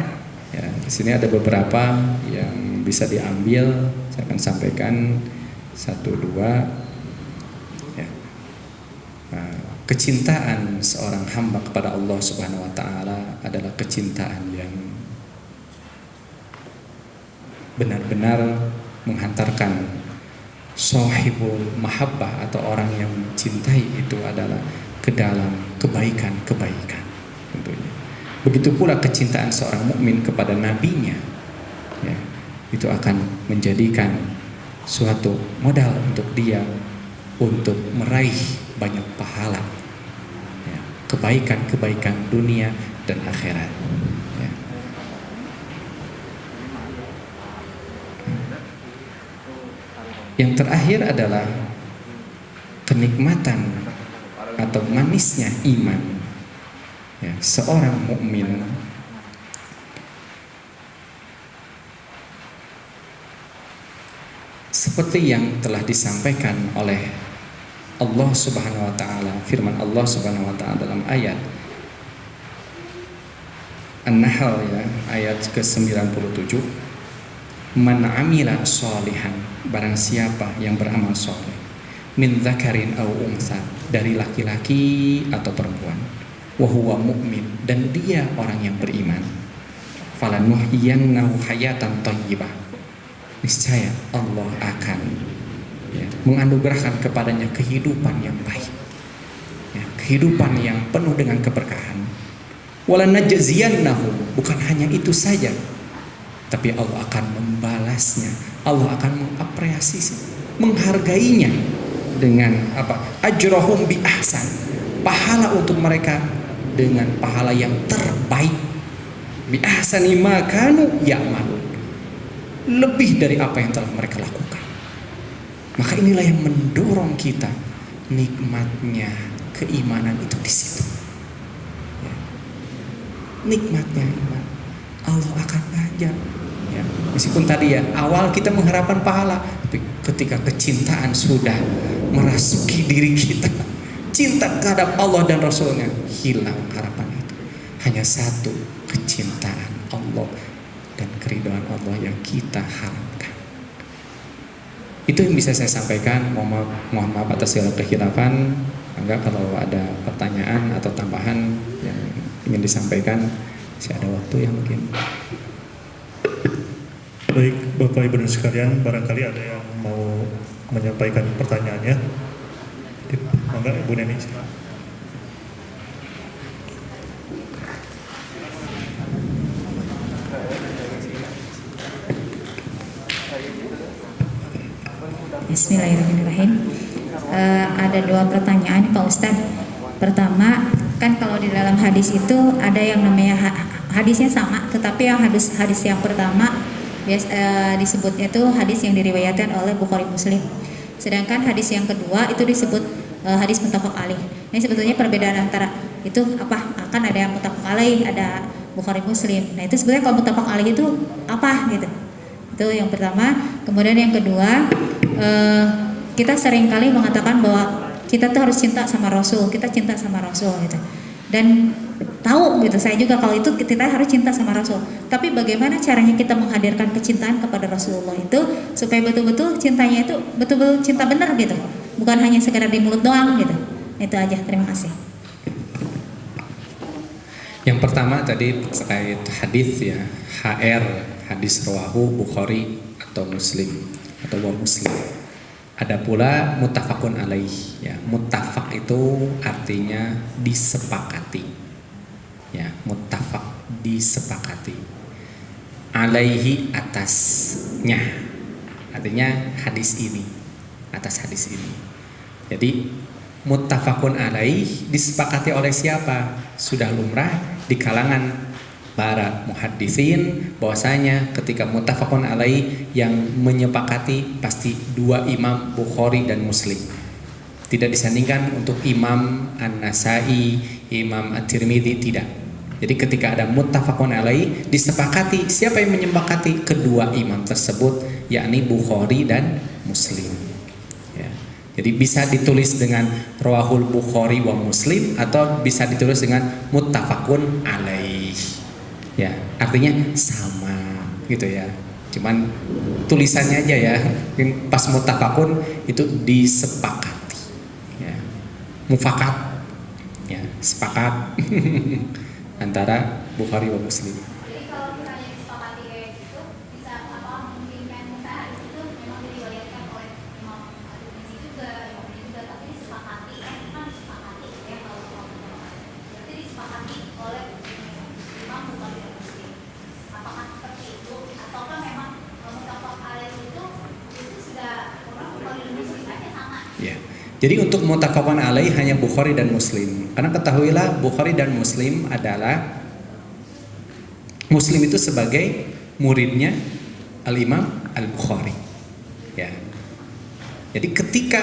ya, di sini ada beberapa yang bisa diambil, saya akan sampaikan satu dua. Ya. Kecintaan seorang hamba kepada Allah Subhanahu wa taala adalah kecintaan yang benar-benar menghantarkan sahibul mahabbah atau orang yang mencintai itu adalah ke dalam kebaikan-kebaikan tentunya. Begitu pula kecintaan seorang mukmin kepada nabinya, ya, itu akan menjadikan suatu modal untuk dia untuk meraih banyak pahala, ya, kebaikan-kebaikan dunia dan akhirat. Ya. Yang terakhir adalah kenikmatan atau manisnya iman. Ya, seorang mukmin seperti yang telah disampaikan oleh Allah Subhanahu wa taala, firman Allah Subhanahu wa taala dalam ayat An-Nahl, ya, ayat ke-97, man amila sholihan, barang siapa yang beramal soleh, min dzakarin aw unsa, dari laki-laki atau perempuan, wa huwa mu'min, dan dia orang yang beriman, falanuhyiyannahu hayatan thayyibah, niscaya Allah akan, ya, menganugerahkan kepadanya kehidupan yang baik, ya, kehidupan yang penuh dengan keberkahan. Walanajziyannahu, bukan hanya itu saja, tapi Allah akan membalasnya, Allah akan mengapresiasi, menghargainya dengan apa? Ajrahum bi ahsan, pahala untuk mereka dengan pahala yang terbaik, bi ahsani ma kanu ya'malun, lebih dari apa yang telah mereka lakukan. Maka inilah yang mendorong kita, nikmatnya keimanan itu di situ. Ya. Nikmatnya iman, Allah akan ngajar. Ya. Meskipun tadi ya awal kita mengharapkan pahala, tapi ketika kecintaan sudah merasuki diri kita, cinta terhadap Allah dan Rasulnya, hilang harapan itu. Hanya satu, kecintaan Allah dan keridhaan Allah yang kita harapkan. Itu yang bisa saya sampaikan. Mohon maaf atas segala kekhilafan. Enggak, kalau ada pertanyaan atau tambahan yang ingin disampaikan, masih ada waktu ya mungkin. Baik, Bapak Ibu dan sekalian, barangkali ada yang mau menyampaikan pertanyaannya. Monggo Ibu Neni. Bismillahirrahmanirrahim. Ada dua pertanyaan Pak Ustadz. Pertama, kan kalau di dalam hadis itu ada yang namanya hadisnya sama, tetapi yang hadis yang pertama disebutnya itu hadis yang diriwayatkan oleh Bukhari Muslim. Sedangkan hadis yang kedua itu disebut hadis muttafaq alaih. Ini sebetulnya perbedaan antara itu apa? Kan ada yang muttafaq alaih, ada Bukhari Muslim. Nah itu sebenarnya kalau muttafaq alaih itu apa gitu? Itu yang pertama. Kemudian yang kedua, kita seringkali mengatakan bahwa kita tuh harus cinta sama Rasul, kita cinta sama Rasul gitu. Dan tahu gitu, saya juga kalau itu kita harus cinta sama Rasul. Tapi bagaimana caranya kita menghadirkan kecintaan kepada Rasulullah itu supaya betul-betul cintanya itu betul-betul cinta benar gitu, bukan hanya sekedar di mulut doang gitu. Itu aja, terima kasih. Yang pertama tadi terkait hadis ya, HR, hadis rawahu Bukhari atau Muslim atau wa Muslim. Ada pula muttafaqun alaih ya. Muttafaq itu artinya disepakati. Ya, muttafaq disepakati. Alaihi atasnya. Artinya hadis ini, atas hadis ini. Jadi muttafaqun alaih disepakati oleh siapa? Sudah lumrah di kalangan para muhaddisin bahwasanya ketika muttafaqun alaih yang menyepakati pasti dua imam Bukhari dan Muslim. Tidak disandingkan untuk Imam An-Nasai, Imam At-Tirmidzi, tidak. Jadi ketika ada muttafaqun alaih disepakati, siapa yang menyepakati? Kedua imam tersebut, yakni Bukhari dan Muslim. Ya. Jadi bisa ditulis dengan rawahul Bukhari wa Muslim atau bisa ditulis dengan muttafaqun alaih. Ya, artinya sama gitu ya. Cuman tulisannya aja ya. Pas muttafaqun itu disepakati. Ya. Mufakat. Ya, sepakat antara Bukhari wa Muslim. Jadi kalau misalnya disepakati kayak gitu, bisa apa mungkin kan misalnya itu memang diriwayatkan oleh Imam At-Tirmidzi juga, Imam ini juga, tapi disepakati kan disepakati ya kalau berarti disepakati oleh Imam Bukhari dan Muslim. Apakah seperti itu ataukah memang muttafaq alaih itu sudah orang Bukhari dan Muslim aja sama? Ya. Jadi untuk muttafaqun alaih hanya Bukhari dan Muslim. Karena ketahuilah Bukhari dan Muslim adalah Muslim itu sebagai muridnya Al-Imam Al-Bukhari. Ya. Jadi ketika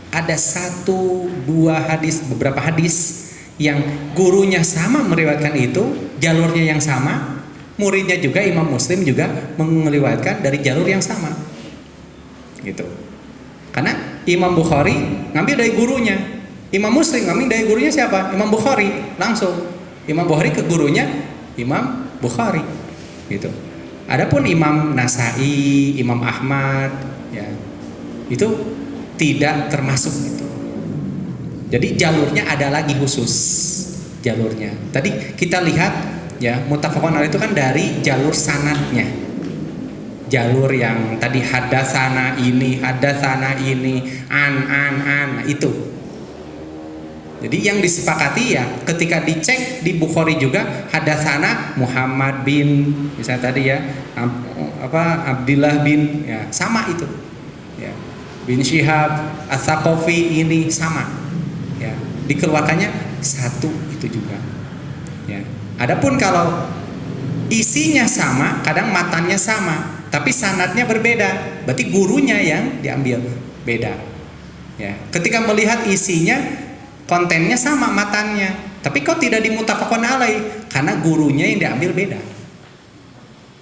ada satu, dua hadis, beberapa hadis yang gurunya sama meriwayatkan itu, jalurnya yang sama, muridnya juga Imam Muslim juga meriwayatkan dari jalur yang sama. Gitu. Karena Imam Bukhari ngambil dari gurunya, Imam Muslim ngambil dari gurunya siapa? Imam Bukhari langsung. Imam Bukhari ke gurunya Imam Bukhari, gitu. Adapun Imam Nasai, Imam Ahmad, ya itu tidak termasuk itu. Jadi jalurnya ada lagi khusus jalurnya. Tadi kita lihat ya muttafaqun alaih itu kan dari jalur sanadnya. Jalur yang tadi hadasana ini, an itu. Jadi yang disepakati ya ketika dicek di Bukhari juga hadasana Muhammad bin misalnya tadi ya Abdillah bin ya sama itu. Ya. Bin Syihab Ats-Tsaqafi ini sama. Ya, dikeluarkannya satu itu juga. Ya. Adapun kalau isinya sama, kadang matannya sama. Tapi sanadnya berbeda, berarti gurunya yang diambil beda. Ya, ketika melihat isinya, kontennya sama matannya, tapi kok tidak dimuttafaqun alaih? Karena gurunya yang diambil beda.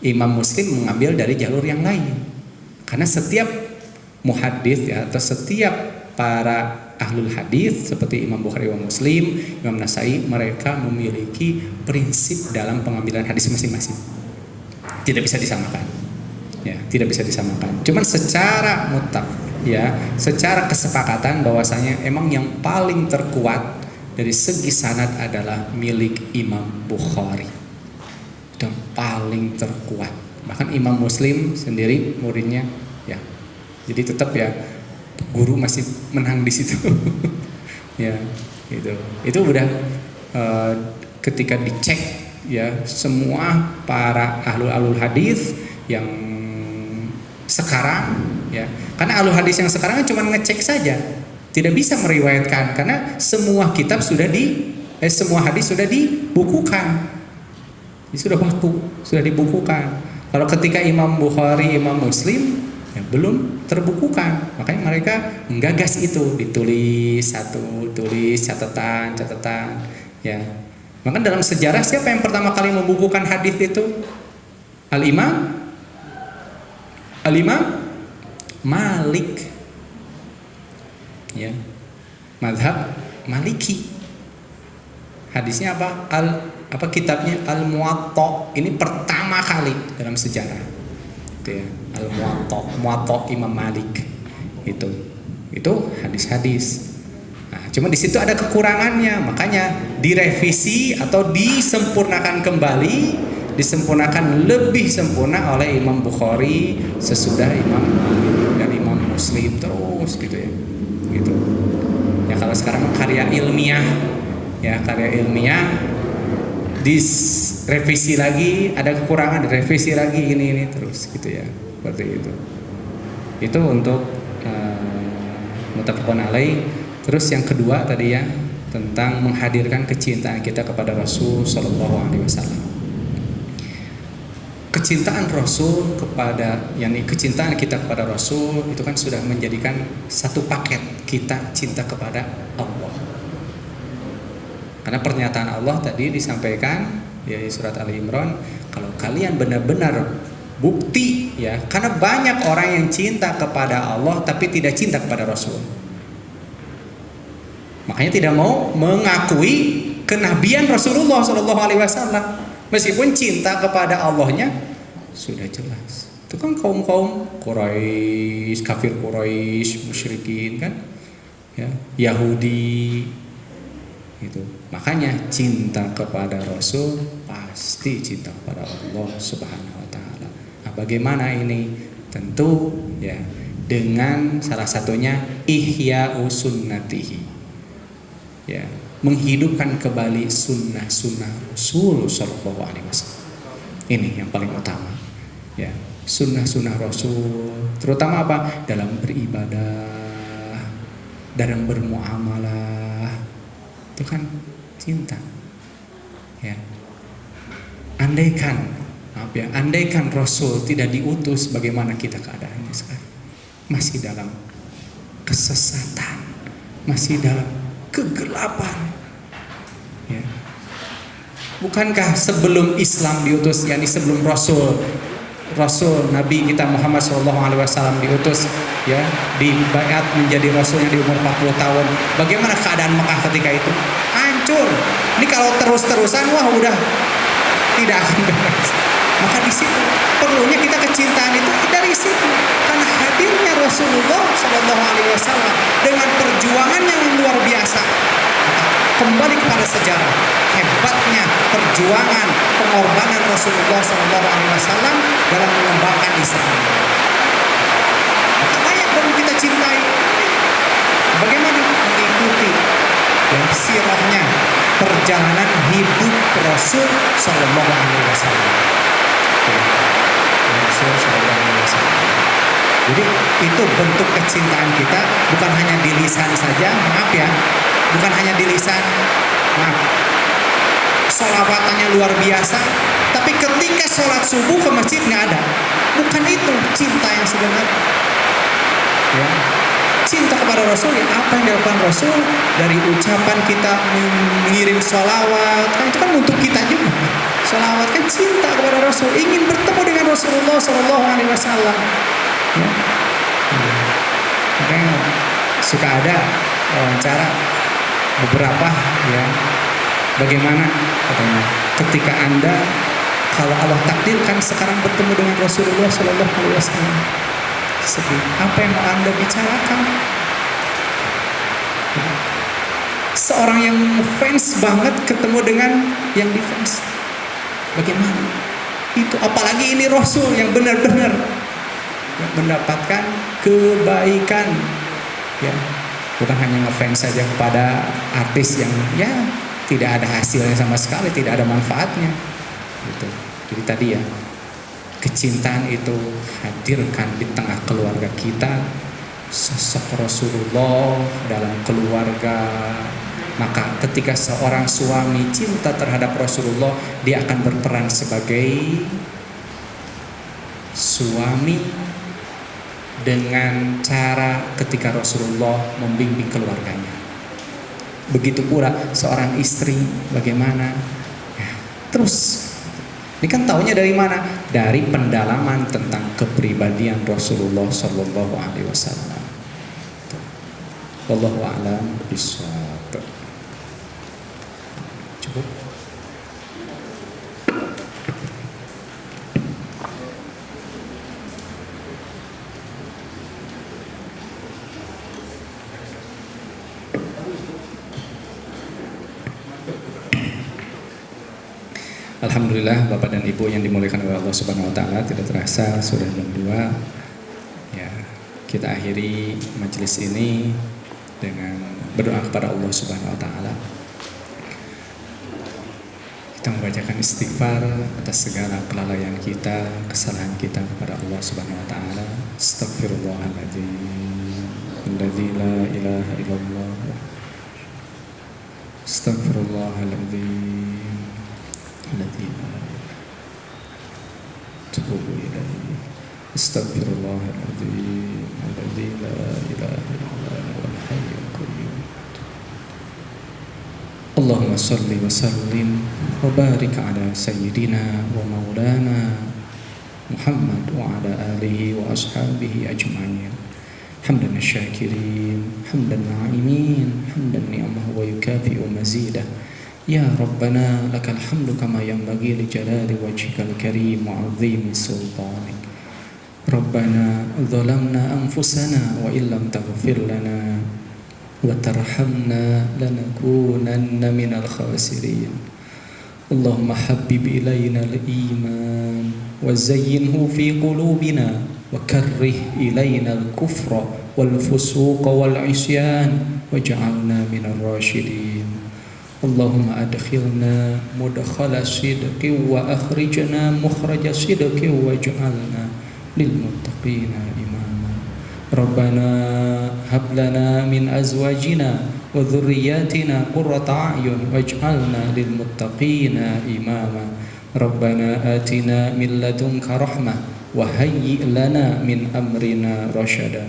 Imam Muslim mengambil dari jalur yang lain. Karena setiap muhaddits ya, atau setiap para ahlul hadis seperti Imam Bukhari wa Muslim, Imam Nasai, mereka memiliki prinsip dalam pengambilan hadis masing-masing. Tidak bisa disamakan. Ya, tidak bisa disamakan. Cuman secara mutlak ya, secara kesepakatan bahwasanya emang yang paling terkuat dari segi sanad adalah milik Imam Bukhari. Itu yang paling terkuat. Bahkan Imam Muslim sendiri muridnya ya. Jadi tetap ya guru masih menang di situ. Ya, gitu. Itu udah ketika dicek ya semua para ahlul hadis yang sekarang ya, karena ahlul hadis yang sekarang cuma ngecek saja, tidak bisa meriwayatkan karena semua kitab sudah semua hadis sudah dibukukan, sudah baku, sudah dibukukan. Kalau ketika Imam Bukhari, Imam Muslim ya belum terbukukan, makanya mereka menggagas itu, ditulis satu, tulis catatan ya. Maka dalam sejarah siapa yang pertama kali membukukan hadis itu? Al-Imam Malik ya. mazhab Maliki. Hadisnya apa kitabnya Al-Muwatta. Ini pertama kali dalam sejarah. Itu ya, Al-Muwatta Imam Malik. Itu hadis-hadis. Nah, cuma di situ ada kekurangannya, makanya direvisi atau disempurnakan kembali, disempurnakan lebih sempurna oleh Imam Bukhari sesudah Imam Malik dan Imam Muslim terus gitu ya. Gitu. Ya kalau sekarang karya ilmiah direvisi lagi, ada kekurangan direvisi lagi, ini terus gitu ya, seperti itu. Itu untuk muttafaqun alaih. Terus yang kedua tadi ya, tentang menghadirkan kecintaan kita kepada Rasul Shallallahu Alaihi Wasallam. Kecintaan Rasul kecintaan kita kepada Rasul itu kan sudah menjadikan satu paket. Kita cinta kepada Allah. Karena pernyataan Allah tadi disampaikan di surat Ali Imran, kalau kalian benar-benar bukti ya, karena banyak orang yang cinta kepada Allah tapi tidak cinta kepada Rasul. Makanya tidak mau mengakui kenabian Rasulullah Shallallahu Alaihi Wasallam, meskipun cinta kepada Allahnya sudah jelas. Itu kan kaum Quraisy, kafir Quraisy, musyrikin kan, ya, Yahudi. Itu makanya cinta kepada Rasul pasti cinta kepada Allah Subhanahu Wa Taala. Nah, bagaimana ini? Tentu ya dengan salah satunya ihya'u sunnatihi, ya, menghidupkan kembali sunnah Rasul Sallallahu Alaihi Wasallam. Ini yang paling utama, ya, sunnah Rasul, terutama apa? Dalam beribadah, dalam bermuamalah, itu kan cinta, ya. Andaikan Rasul tidak diutus, bagaimana kita keadaannya sekarang? Masih dalam kesesatan, masih dalam kegelapan, ya. Bukankah sebelum Islam diutus, yakni sebelum Rasul Nabi kita Muhammad SAW diutus, ya, dibaiat menjadi Rasul yang di umur 40 tahun, bagaimana keadaan Mekah ketika itu? Hancur. Ini kalau terus-terusan, wah udah tidak akan beres. Maka di situ perlunya kita kecintaan itu dari situ, karena hadirnya Rasulullah SAW dengan perjuangan yang luar biasa. Kembali kepada sejarah, hebatnya perjuangan pengorbanan Rasulullah SAW dalam mengembangkan Islam. Maka banyak perlu kita cintai. Bagaimana mengikuti dan sirahnya, perjalanan hidup Rasul Sallallahu Alaihi Wasallam. Rasul Sallallahu Alaihi Wasallam. Jadi itu bentuk kecintaan kita, bukan hanya di lisan saja, maaf ya, bukan hanya di lisan, maaf, sholawatannya luar biasa, tapi ketika sholat subuh ke masjid nggak ada. Bukan itu cinta yang sebenarnya, ya. Cinta kepada Rasul, ya, apa yang dilakukan Rasul dari ucapan kita mengirim sholawat, kan itu kan untuk kita juga. Sholawat kan cinta kepada Rasul, ingin bertemu dengan Rasulullah Sallallahu Alaihi Wasallam. Ya. Makanya suka ada wawancara beberapa, ya, bagaimana katanya, ketika Anda kalau Allah takdirkan sekarang bertemu dengan Rasulullah Sallallahu Alaihi Wasallam, apa yang mau Anda bicarakan? Seorang yang fans banget ketemu dengan yang defense, bagaimana? Itu apalagi ini Rasul yang benar-benar mendapatkan kebaikan, ya, bukan hanya ngefans saja kepada artis yang ya tidak ada hasilnya sama sekali, tidak ada manfaatnya, gitu. Jadi tadi ya, kecintaan itu hadirkan di tengah keluarga kita sosok Rasulullah dalam keluarga. Maka ketika seorang suami cinta terhadap Rasulullah, dia akan berperan sebagai suami dengan cara ketika Rasulullah membimbing keluarganya. Begitu pula seorang istri bagaimana, ya, terus ini kan taunya dari mana? Dari pendalaman tentang kepribadian Rasulullah Shallallahu Alaihi Wasallam. Wallahu a'lam bishawab. Cukup. Alhamdulillah Bapak dan Ibu yang dimuliakan oleh Allah Subhanahu wa taala, tidak terasa sudah jam 2. Ya, kita akhiri majelis ini dengan berdoa kepada Allah Subhanahu wa taala. Kita membacakan istighfar atas segala kelalaian kita, kesalahan kita kepada Allah Subhanahu wa taala. Astaghfirullahaladzim, alladzi la ilaha illallah. Astaghfirullahaladzim, alladzi la ilaha tubu ilaihi. Astaghfirullahaladzim, alladzi la ilaha illa huwal hayyul qayyum. Allahumma salli wa sallim wa barik ala sayyidina wa maulana Muhammad wa ala alihi wa ashabihi ajma'in. Hamdan syakirin, hamdan na'imin, hamdan ni'amah wa yukafi'u mazidah. Ya Rabbana lakal hamdu kama yanbaghi li jalali wajhikal karim wa 'azimi sultanik. Rabbana zalamna anfusana wa illam taghfir lana wa tarhamna lanakunanna minal khasirin. Allahumma habbib ilayna al-iman wa zayyinhu fi qulubina wa karrih ilayna al-kufra wal fusuqa wal isyan waj'alna minal rasyidin. Allahumma adkhilna mudkhala sidqin wa akhrijna mukhraja sidqin waj'alna lil muttaqina imama. Rabbana hab lana min azwajina wa dhurriyyatina qurrata a'yun waj'alna lil muttaqina imama. Rabbana atina min ladunka rahmah wa hayyi' lana min amrina rasyada.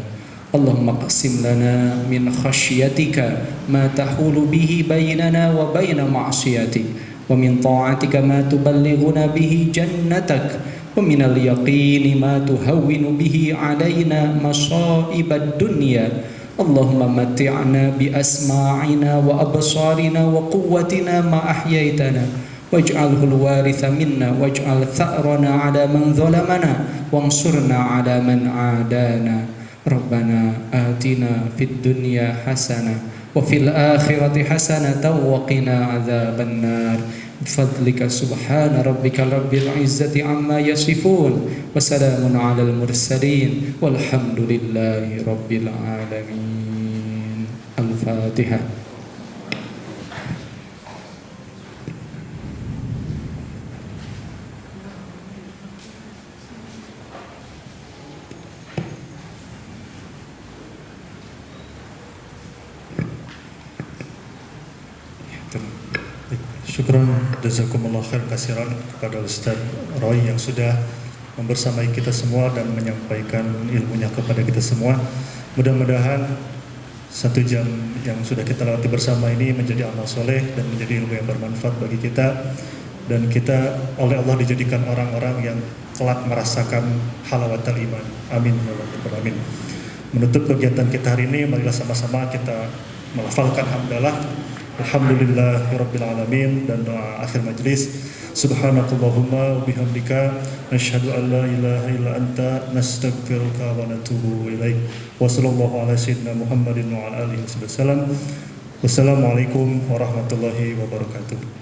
Allahumma qsim lana min khasyatika ma tahulu bihi bainana wa baina ma'siyatik wa min ta'atika ma tuballighuna bihi jannatak wa minal yaqini ma tuhawwinu bihi alaina masa'ibad dunya. Allahumma matti'na bi asma'ina wa absarina wa quwwatina ma ahyaitana waj'alhu al-waritha minna waj'al tha'rana 'ala man zalamana wansurna 'ala man 'adana. Rabbana atina fid dunya hasanah wa fil akhirati hasanatan wa qina 'adzabannar. Bifadlika subhana rabbika rabbil izzati amma yasifun wa salamun 'alal mursalin walhamdulillahi rabbil alamin. Al-Fatihah. Syukran jazakumullah khair kasiran kepada Ustaz Roy yang sudah membersamai kita semua dan menyampaikan ilmunya kepada kita semua. Mudah-mudahan 1 jam yang sudah kita lewati bersama ini menjadi amal soleh dan menjadi ilmu yang bermanfaat bagi kita, dan kita oleh Allah dijadikan orang-orang yang kelak merasakan halawatul iman. Amin ya rabbal alamin. Menutup kegiatan kita hari ini, marilah sama-sama kita melafalkan hamdalah alhamdulillahirabbil alamin dan doa akhir majlis. Subhanakallahumma wa bihamdika nasyhadu an la ilaha illa anta nastaghfiruka wa natubu ilaik. Wa sallallahu ala sayyidina Muhammadin wa ala alihi wasallam. Wassalamualaikum warahmatullahi wabarakatuh.